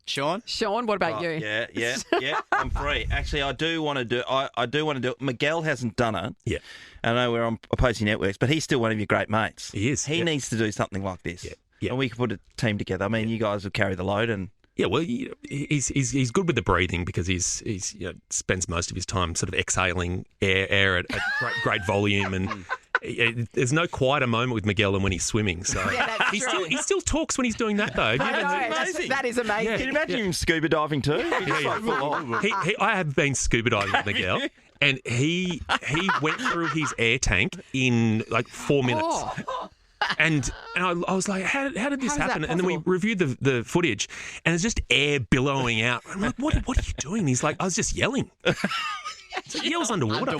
Sean, what about you? Yeah, I'm free. Actually, I do want to do it. Miguel hasn't done it. Yeah. I know we're on opposing networks, but he's still one of your great mates. He is. He needs to do something like this. Yeah. And we could put a team together. I mean, you guys will carry the load and... Yeah, well, he's good with the breathing because he's spends most of his time sort of exhaling air at great volume and... There's no quieter moment with Miguel than when he's swimming. So he still talks when he's doing that, though. That is amazing. Yeah. Can you imagine him scuba diving too? I have been scuba diving with Miguel, and he went through his air tank in like 4 minutes. Oh. And I was like, how did this happen? And then we reviewed the footage, and it's just air billowing out. I'm like, what are you doing? He's like, I was just yelling. So eels underwater.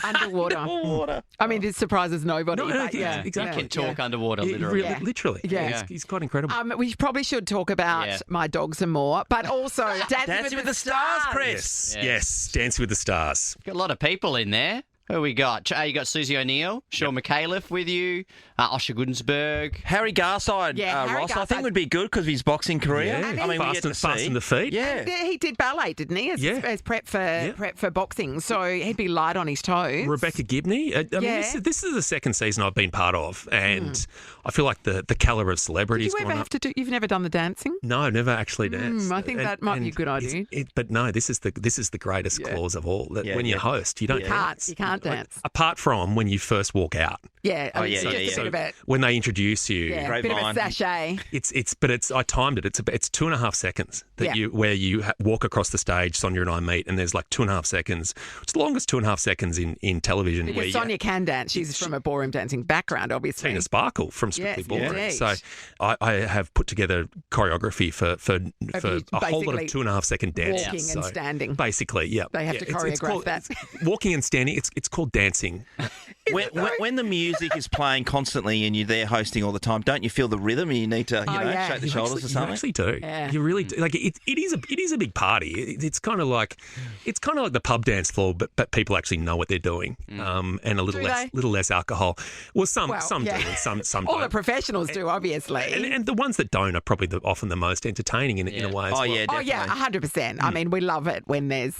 Underwater. I mean, this surprises nobody. No, but yeah, He exactly. can talk underwater, literally. Literally. Yeah. He's quite incredible. We probably should talk about my dogs and more, but also Dancing with the Stars, Chris. Yes, Dancing with the Stars. Got a lot of people in there. Who we got? You got Susie O'Neill, Sean McAuliffe with you, Osher Goodensberg. Harry Garside, Harry Ross, I Garside. think would be good because of his boxing career. Yeah. I mean, we get to Fast see. in the feet. Yeah. And he did ballet, didn't he? As prep for boxing, so he'd be light on his toes. Rebecca Gibney. I mean, this is the second season I've been part of, and I feel like the calibre of celebrities. Did you ever have to do? You've never done the dancing? No, never actually danced. I think that might be a good idea. But no, this is the greatest clause of all. That when you host, you don't dance. You can't dance. Apart from when you first walk out. Yeah. Just a bit of it. When they introduce you, Yeah, a bit of a sachet. I timed it. It's 2.5 seconds that you walk across the stage. Sonia and I meet, and there's like 2.5 seconds. It's the longest 2.5 seconds in television. Because Sonia can dance. She's from a ballroom dancing background, obviously. Tina Sparkle from Strictly Ballroom. Indeed. So I have put together choreography for a whole lot of 2.5 second dances. Walking and standing. Basically, yeah. They have to choreograph that. Walking and standing. It's called dancing. When the music is playing constantly and you're there hosting all the time, don't you feel the rhythm and you need to shake the shoulders or something? You actually do. Yeah. You really do. Like it is a big party. It's kind of like the pub dance floor, but people actually know what they're doing. And a little less alcohol. Well, some do, and some all don't. the professionals do, obviously. And the ones that don't are probably often the most entertaining in a way as well. Yeah, definitely. 100%. I mean, we love it when there's,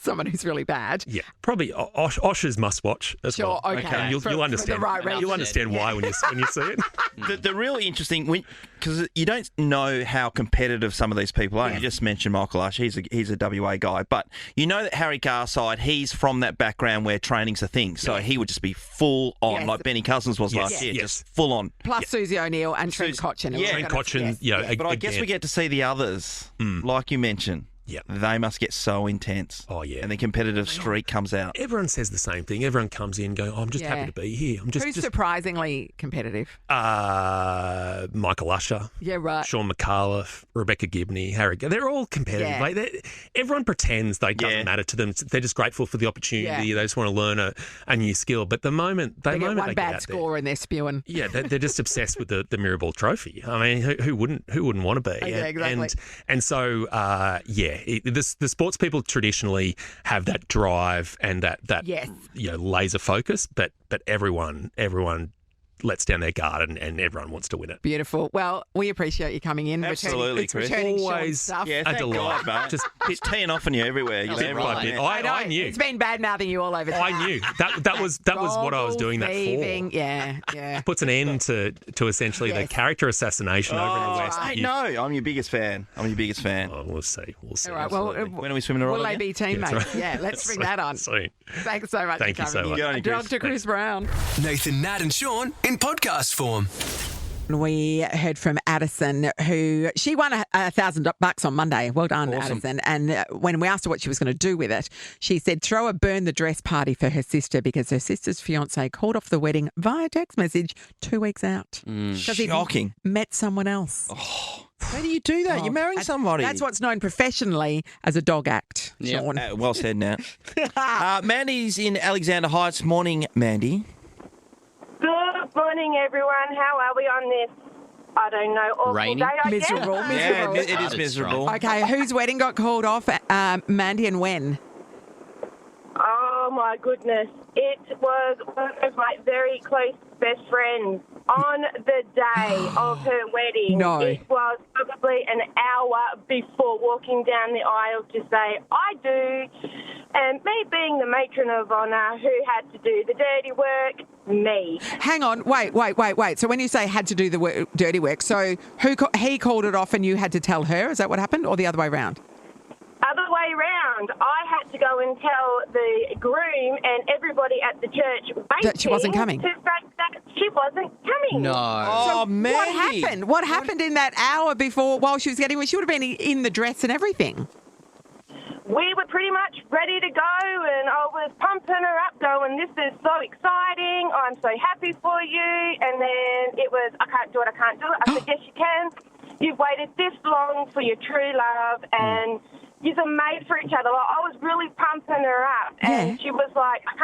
someone who's really bad. Yeah, probably Osher's must watch as well. Sure, okay. And you'll understand. You'll understand why when you see it. The really interesting, because you don't know how competitive some of these people are. You just mentioned Michael Ush. He's a WA guy, but you know that Harry Garside, he's from that background where training's a thing, so he would just be full on, like Benny Cousins was last year, just full on. Plus Susie O'Neill and Trent Cotchin. Trent Cotchin. But I guess we get to see the others, like you mentioned. Yeah. They must get so intense. Oh, yeah. And the competitive streak comes out. Everyone says the same thing. Everyone comes in going, I'm just happy to be here. Who's surprisingly competitive? Michael Usher. Yeah, right. Sean McAuliffe, Rebecca Gibney, Harry. They're all competitive. Yeah. Like everyone pretends they doesn't matter to them. They're just grateful for the opportunity. Yeah. They just want to learn a new skill. But the moment they get one they bad get out score and they're spewing. Yeah, they're just obsessed with the Mirrorball Trophy. I mean, who wouldn't want to be? Yeah, exactly. And so, the sports people traditionally have that drive and that laser focus, but everyone lets down their guard and everyone wants to win it. Beautiful. Well, we appreciate you coming in. Absolutely, Chris. Always stuff. Yeah, thank God, mate. Just teeing off on you everywhere. I knew. It's been bad-mouthing you all over. I knew. That was what I was doing that for. Yeah. Puts an end to essentially the character assassination over in the West. I know. I'm your biggest fan. Oh, we'll see. All right. Well, when are we swimming around? Will they be teammates? Right. Yeah. Let's bring that on. Soon. Thanks so much. Thank you so much. Dr. Chris Brown. Nathan, Nat, and Sean in podcast form. We heard from Addison, who she won $1,000 on Monday. Well done, awesome. Addison. And when we asked her what she was going to do with it, she said throw a burn the dress party for her sister because her sister's fiance called off the wedding via text message 2 weeks out. Shocking. Met someone else. How do you do that? You're marrying somebody. That's what's known professionally as a dog act, Sean. Well said, Nat. Mandy's in Alexander Heights. Morning, Mandy. Good morning, everyone. How are we on this, I don't know, awful Rainy? day, I Miserable. guess? Yeah, it is Started miserable. strong. Okay, whose wedding got called off, Mandy, and when? Oh, my goodness. It was one of my very close best friends on the day of her wedding. No. It was probably an hour before walking down the aisle to say, I do. And me being the matron of honour who had to do the dirty work, me. Hang on, wait. So when you say had to do the dirty work, so he called it off and you had to tell her? Is that what happened, or the other way around? Other way round, I had to go and tell the groom and everybody at the church waiting That she wasn't coming. to fact that she wasn't coming. No. Oh, Mandy. What happened? What happened in that hour before while she was getting? She would have been in the dress and everything. We were pretty much ready to go, and I was pumping her up, going, this is so exciting, I'm so happy for you. And then it was, I can't do it. I said, yes, you can. You've waited this long for your true love, and you're made for each other. Like, I was really pumping her up, and she was like, I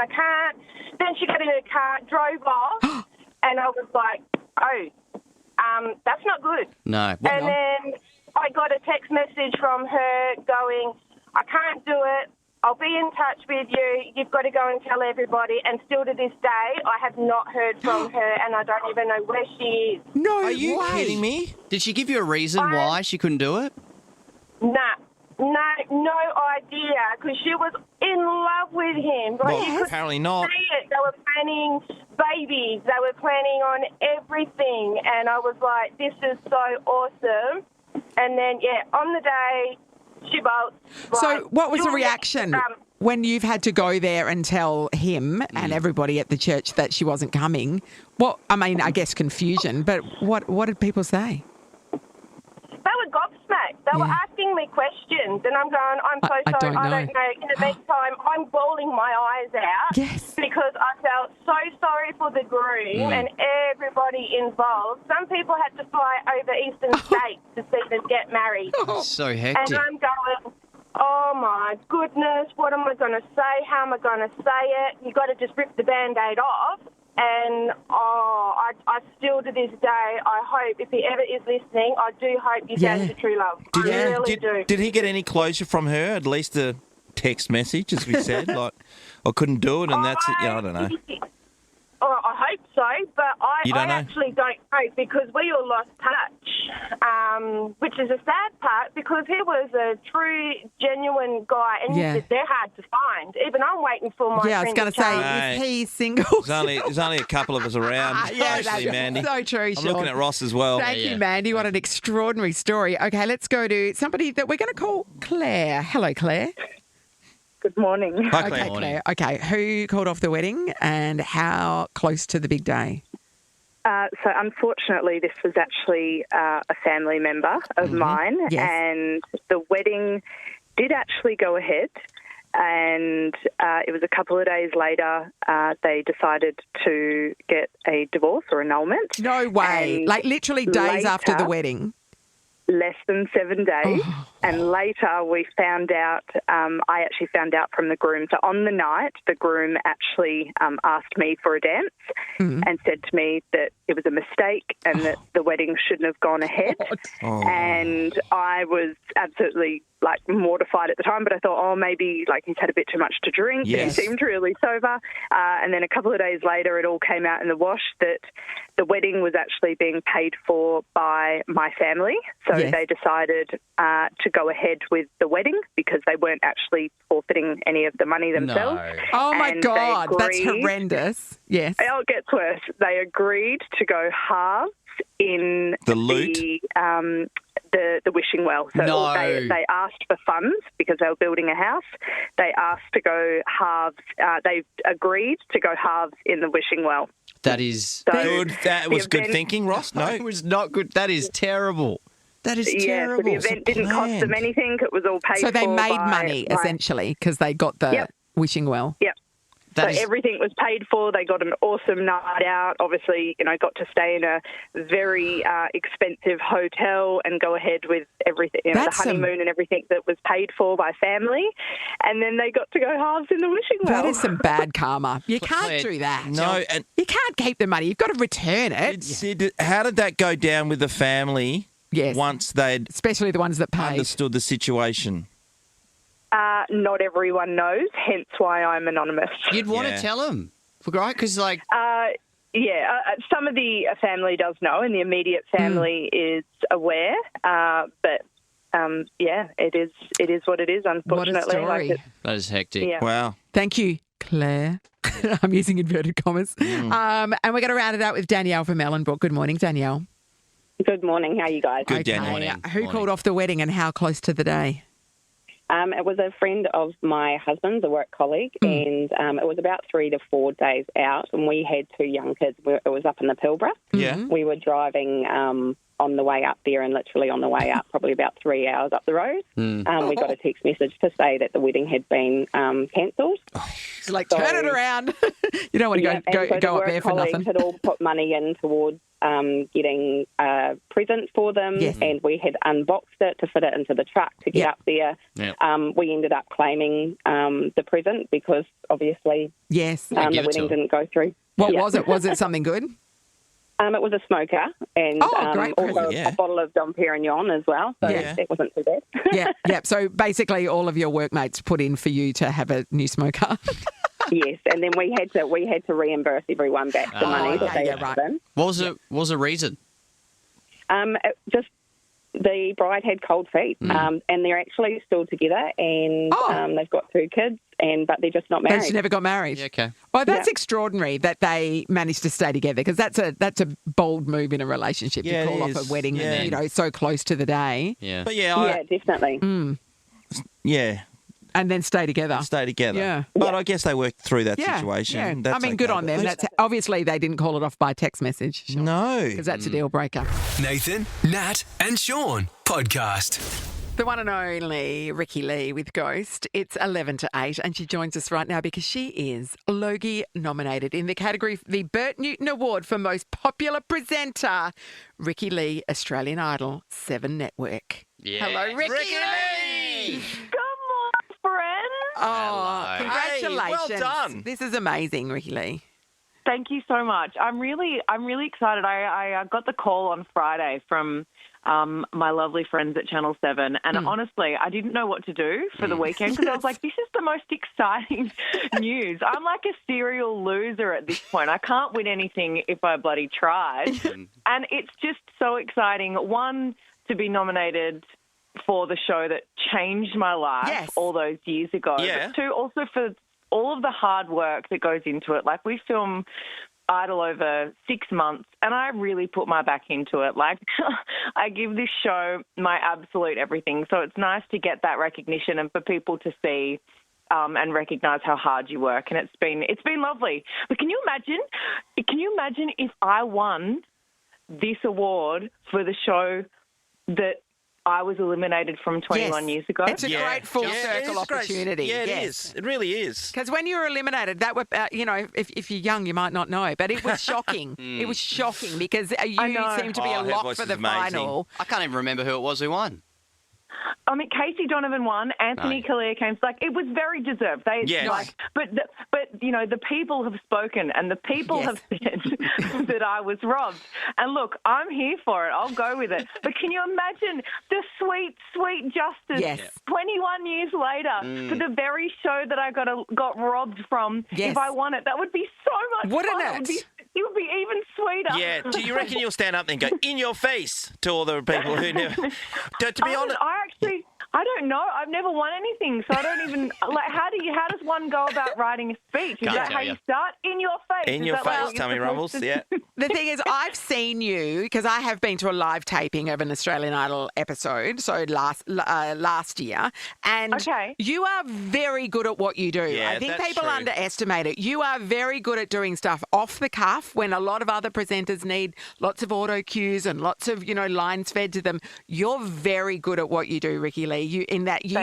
can't. Then she got in her car, drove off, and I was like, that's not good. No. And then I got a text message from her going, I can't do it. I'll be in touch with you. You've got to go and tell everybody. And still to this day, I have not heard from her, and I don't even know where she is. No, Are you kidding me? Did she give you a reason why she couldn't do it? No idea, because she was in love with him. Like, Well, you could apparently not. see it. They were planning babies. They were planning on everything. And I was like, this is so awesome. And then, on the day, she bolts. So what was the reaction when you've had to go there and tell him and everybody at the church that she wasn't coming? I guess confusion, but what did people say? They were gobsmacked. They were asking me questions, and I'm going, I'm so sorry, I don't know. In the meantime, I'm bawling my eyes out because I felt so sorry for the groom and everybody involved. Some people had to fly over eastern states to see them get married. So hectic. And I'm going, oh, my goodness, what am I going to say? How am I going to say it? You've got to just rip the Band-Aid off. And, I still to this day, I hope, if he ever is listening, I do hope you found your true love. I really do. Did he get any closure from her, at least a text message, as we said? Like, I couldn't do it and that's it? Yeah, I don't know. I hope so, but I know? actually don't know because we all lost touch, which is a sad part because he was a true, genuine guy and they're hard to find. Even I'm waiting for my I was going to say, is he single? There's only a couple of us around, actually, Mandy. So true, Sean. I'm looking at Ross as well. Thank you, Mandy. What an extraordinary story. Okay, let's go to somebody that we're going to call Claire. Hello, Claire. Good morning. Hi, Claire. Okay, Claire. Okay, who called off the wedding and how close to the big day? So unfortunately, this was actually a family member of mine, and the wedding did actually go ahead. And it was a couple of days later, they decided to get a divorce or annulment. No way! And like literally days after the wedding. Less than 7 days. And later we found out, I actually found out from the groom. So on the night, the groom actually asked me for a dance and said to me that it was a mistake and that the wedding shouldn't have gone ahead. And I was absolutely mortified at the time, but I thought, maybe he's had a bit too much to drink. Yes. He seemed really sober. And then a couple of days later, it all came out in the wash that the wedding was actually being paid for by my family. So they decided to go ahead with the wedding because they weren't actually forfeiting any of the money themselves. No. Oh, my God. That's horrendous. Yes. It gets worse. They agreed to go halves in the loot. The wishing well. So they asked for funds because they were building a house. They asked to go halves. They agreed to go halves in the wishing well. That is good. That was good thinking, Ross. No, it was not good. That is terrible. That is terrible. So the event didn't cost them anything. It was all paid for. So they made money, essentially, because they got the wishing well. Yep. Everything was paid for. They got an awesome night out. Obviously, got to stay in a very expensive hotel and go ahead with everything, the honeymoon and everything that was paid for by family. And then they got to go halves in the wishing well. That is some bad karma. You can't do that. No, and you can't keep the money. You've got to return it. How did that go down with the family? Yes. Once they'd especially the ones that paid. Understood the situation. Not everyone knows, hence why I'm anonymous. You'd want to tell them, right? Because some of the family does know, and the immediate family is aware. But it is what it is. Unfortunately, what a story. That is hectic. Yeah. Wow. Thank you, Claire. I'm using inverted commas. And we're going to round it out with Danielle from Ellenbrook. Good morning, Danielle. Good morning. How are you guys? Good, Danielle. Who called off the wedding and how close to the day? It was a friend of my husband's, a work colleague, and it was about 3 to 4 days out, and we had 2 young kids. It was up in the Pilbara. Yeah. We were driving on the way up there, and literally on the way up, probably about 3 hours up the road, we got a text message to say that the wedding had been cancelled. It's like, turn it around. You don't want to go up there for nothing. Had all put money in towards getting a present for them, and we had unboxed it to fit it into the truck to get up there. Yep. We ended up claiming the present because obviously the wedding didn't go through. What was it? Was it something good? It was a smoker and also a bottle of Dom Perignon as well, so that wasn't too bad. Yeah. So basically all of your workmates put in for you to have a new smoker. Yes, and then we had to reimburse everyone back the money that they had given. What was the reason? Just the bride had cold feet, and they're actually still together, and they've got 2 kids, but they're just not married. She never got married. Yeah, okay. Well, that's extraordinary that they managed to stay together, because that's a bold move in a relationship to call off a wedding, so close to the day. Yeah, but definitely. Yeah. And then stay together. Yeah. But I guess they worked through that situation. Yeah. That's I mean, good on them. That's obviously they didn't call it off by text message. Sure. No. Because that's a deal breaker. Nathan, Nat and Shaun podcast. The one and only Ricky Lee with Ghost. It's 11 to 8 and she joins us right now because she is Logie nominated in the category the Bert Newton Award for Most Popular Presenter. Ricky Lee, Australian Idol 7 Network. Yeah. Hello, Ricky Lee! Friends. Oh, congratulations. Hey, well done. This is amazing, Ricky Lee. Thank you so much. I'm really excited. I got the call on Friday from my lovely friends at Channel 7, and honestly, I didn't know what to do for the weekend because I was like, this is the most exciting news. I'm like a serial loser at this point. I can't win anything if I bloody tried. And it's just so exciting, one, to be nominated for the show that changed my life all those years ago. Yeah. But 2, also for all of the hard work that goes into it. Like, we film Idol over 6 months, and I really put my back into it. Like, I give this show my absolute everything. So it's nice to get that recognition and for people to see and recognise how hard you work. And it's been lovely. But can you imagine if I won this award for the show that I was eliminated from 21 years ago? It's a great full circle opportunity. Yeah, it is. It really is. Because when you were eliminated, that were, if you're young, you might not know, but it was shocking. It was shocking because you seemed to be a lock for the final. I can't even remember who it was who won. I mean, Casey Donovan won. Anthony Kalia came. Like, it was very deserved. But the people have spoken, and the people have said that I was robbed. And look, I'm here for it. I'll go with it. But can you imagine the sweet, sweet justice? 21 years later, for the very show that I got robbed from. If I won it, that would be so much fun. It would be even sweeter. Yeah. Do you reckon you'll stand up and go, in your face, to all the people who never... To be honest... I don't know. I've never won anything, so I don't even... Like, how does one go about writing a speech? Is that how you start? In your face. In your face, Tummy Rumbles, yeah. The thing is, I've seen you, because I have been to a live taping of an Australian Idol episode, so last year, and you are very good at what you do. Yeah, I think people underestimate it. You are very good at doing stuff off the cuff when a lot of other presenters need lots of auto cues and lots of, lines fed to them. You're very good at what you do, Ricky Lee. You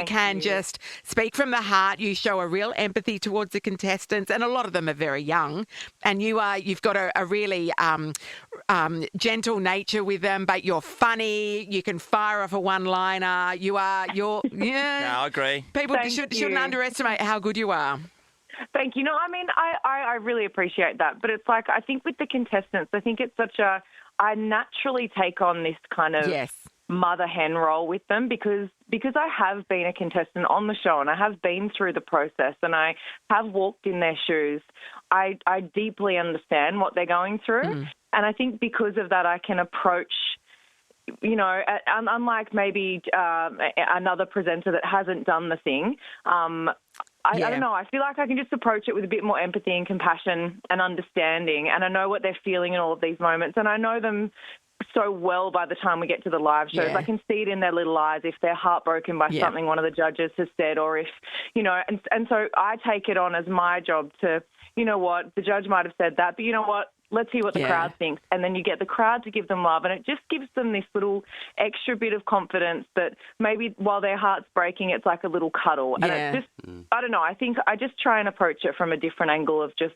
can just speak from the heart. You show a real empathy towards the contestants, and a lot of them are very young. And you've got a really gentle nature with them, but you're funny. You can fire off a one-liner. No, I agree. People shouldn't underestimate how good you are. Thank you. No, I mean, I really appreciate that. But it's like, I think with the contestants, I think it's I naturally take on this kind of mother hen role with them because I have been a contestant on the show and I have been through the process and I have walked in their shoes. I deeply understand what they're going through. And I think because of that, I can approach, unlike maybe another presenter that hasn't done the thing, I don't know. I feel like I can just approach it with a bit more empathy and compassion and understanding. And I know what they're feeling in all of these moments. And I know them so well by the time we get to the live shows. I can see it in their little eyes if they're heartbroken by something one of the judges has said, or if, and so I take it on as my job to, you know what, the judge might have said that, but you know what, let's hear what the crowd thinks. And then you get the crowd to give them love, and it just gives them this little extra bit of confidence that maybe while their heart's breaking, it's like a little cuddle. And it's just, I don't know, I think I just try and approach it from a different angle of just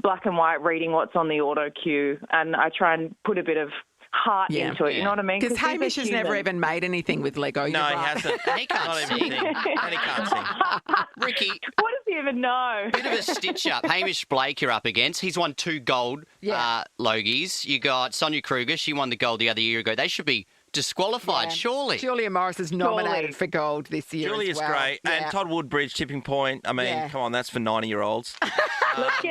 black and white, reading what's on the auto cue, and I try and put a bit of heart into it, you know what I mean? Because Hamish has never even made anything with Lego. No, he hasn't. And he can't sing. And he can't sing. Ricky. What does he even know? Bit of a stitch up. Hamish Blake you're up against. He's won 2 gold Logies. You got Sonia Kruger. She won the gold the other year ago. They should be disqualified, surely. Julia Morris is nominated for gold this year. Julia's as well. great. Yeah. And Todd Woodbridge, Tipping Point. I mean, come on, that's for 90-year-olds. Let's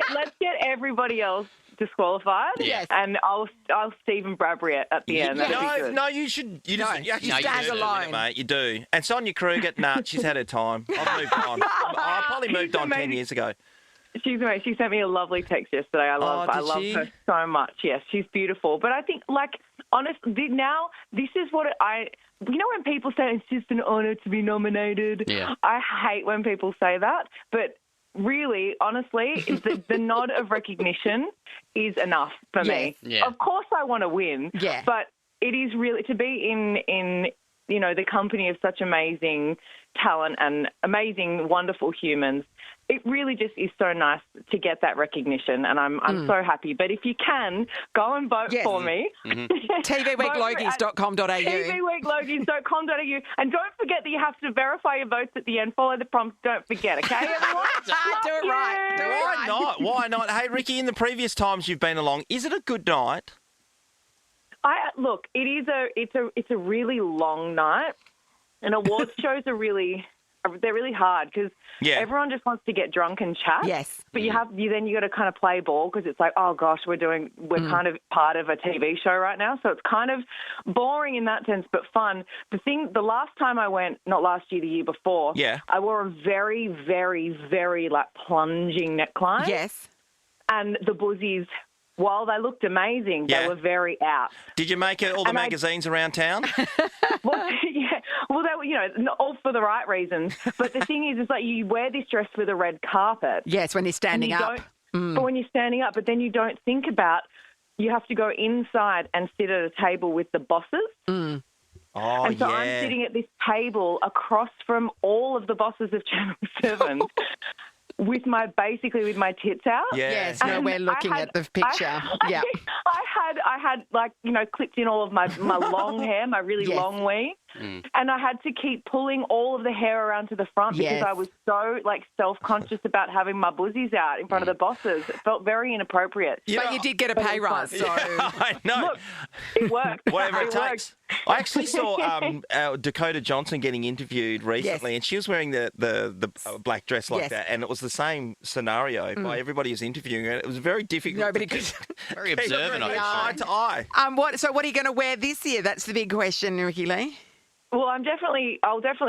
get everybody else disqualified. Yes. And I'll Stephen Bradbury at the end. No, you should. You actually stand do, alone, mate. You do. And Sonia Kruger, she's had her time. I've moved on. I probably moved on 10 years ago. She's amazing. She sent me a lovely text yesterday. I love her so much. Yes, she's beautiful. But I think, honestly, now this is what you know when people say it's just an honour to be nominated? Yeah. I hate when people say that. But really, honestly, the nod of recognition is enough for me. Yeah. Of course I want to win. Yeah. But it is really, to be in the company of such amazing talent and amazing, wonderful humans, it really just is so nice to get that recognition, and I'm so happy. But if you can, go and vote for me. TVWeekLogies.com.au. TVWeekLogies.com.au. And don't forget that you have to verify your votes at the end. Follow the prompts. Don't forget, okay, everyone? Do it right. Why not? Hey, Ricky, in the previous times you've been along, is it a good night? Look, it's a really long night, and awards shows are really hard because everyone just wants to get drunk and chat. Yes. But you got to kind of play ball because it's like, oh gosh, we're kind of part of a TV show right now, so it's kind of boring in that sense, but fun. The last time I went, not last year, the year before, I wore a very, very, very plunging neckline. Yes. And the buzzies, while they looked amazing, they were very out. Did you make all the magazines around town? Well, they were, not all for the right reasons. But the thing is like you wear this dress for the red carpet. Yes, when you're standing up. But when you're standing up, but then you don't think about you have to go inside and sit at a table with the bosses. Mm. Oh, and so I'm sitting at this table across from all of the bosses of Channel 7. With my tits out. Yes, we're looking at the picture. I had clipped in all of my long hair, my really long weave, and I had to keep pulling all of the hair around to the front because I was so self-conscious about having my buzzies out in front of the bosses. It felt very inappropriate. But you did get a pay rise, so I know. Look, it worked. Whatever it takes. I actually saw Dakota Johnson getting interviewed recently, and she was wearing the black dress like that, and it was the same scenario by everybody who's interviewing her. It was very difficult. Nobody could. Very observant of it. Eye to eye. So what are you going to wear this year? That's the big question, Ricky Lee. Well, I'll definitely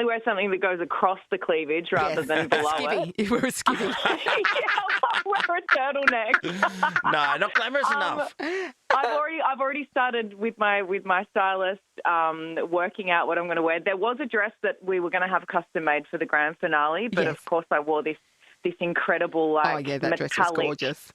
wear something that goes across the cleavage rather than below it. You wear a skivvy. I'll wear a turtleneck. No, not glamorous enough. I've already started with my stylist working out what I'm going to wear. There was a dress that we were going to have custom made for the grand finale, but of course I wore this incredible that metallic, dress was gorgeous.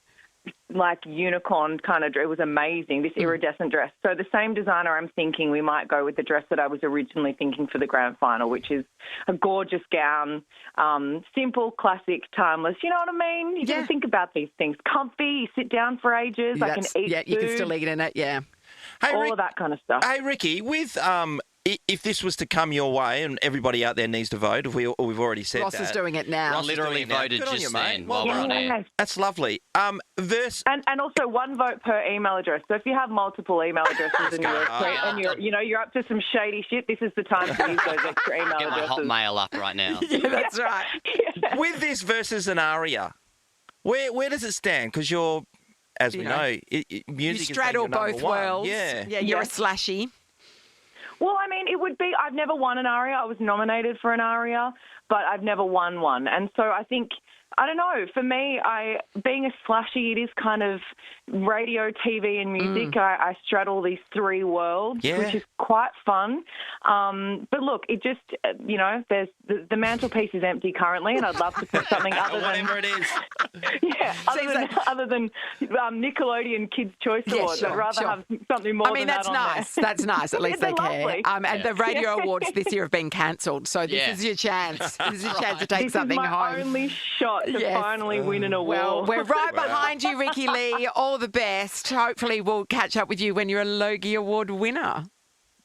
Unicorn kind of dress. It was amazing, this iridescent dress. So the same designer, I'm thinking we might go with the dress that I was originally thinking for the grand final, which is a gorgeous gown, simple, classic, timeless. You know what I mean? You got to think about these things. Comfy, you sit down for ages, I can eat food. You can still eat in it, Hey, all of that kind of stuff. Hey, Ricky, with if this was to come your way, and everybody out there needs to vote, we've already said Ross that. is doing it now. Ross literally voted just then while we're on air. That's lovely. And also 1 vote per email address. So if you have multiple email addresses and you're up to some shady shit, this is the time to use those extra email Get addresses. my Hotmail up right now. Yeah, that's right. With this versus an aria, where does it stand? Because you're, as we know, music you straddle is your both number one. worlds. Yeah, you're a slashy. Well, I mean, it would be, I've never won an aria. I was nominated for an aria, but I've never won one. And so I think I don't know. For me, being a slushy, it is kind of radio, TV, and music. I straddle these three worlds, which is quite fun. But look, it just, there's the mantelpiece is empty currently, and I'd love to put something other than whatever it is. other than Nickelodeon Kids' Choice Awards. I'd rather have something more. than that's that nice. On there. That's nice. At least they care. And the radio awards this year have been cancelled, so this is your chance. This is your chance to take something home. This is my only shot to finally win an award. Well, we're right behind you, Ricky Lee. All the best. Hopefully we'll catch up with you when you're a Logie Award winner.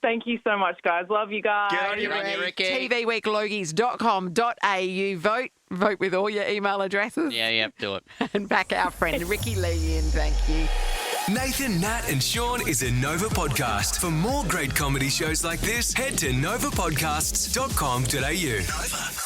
Thank you so much, guys. Love you guys. Good on you, Ricky. tvweeklogies.com.au. Vote with all your email addresses. Yeah, do it. And back our friend Ricky Lee in. Thank you. Nathan, Nat and Shaun is a Nova podcast. For more great comedy shows like this, head to novapodcasts.com.au. Nova.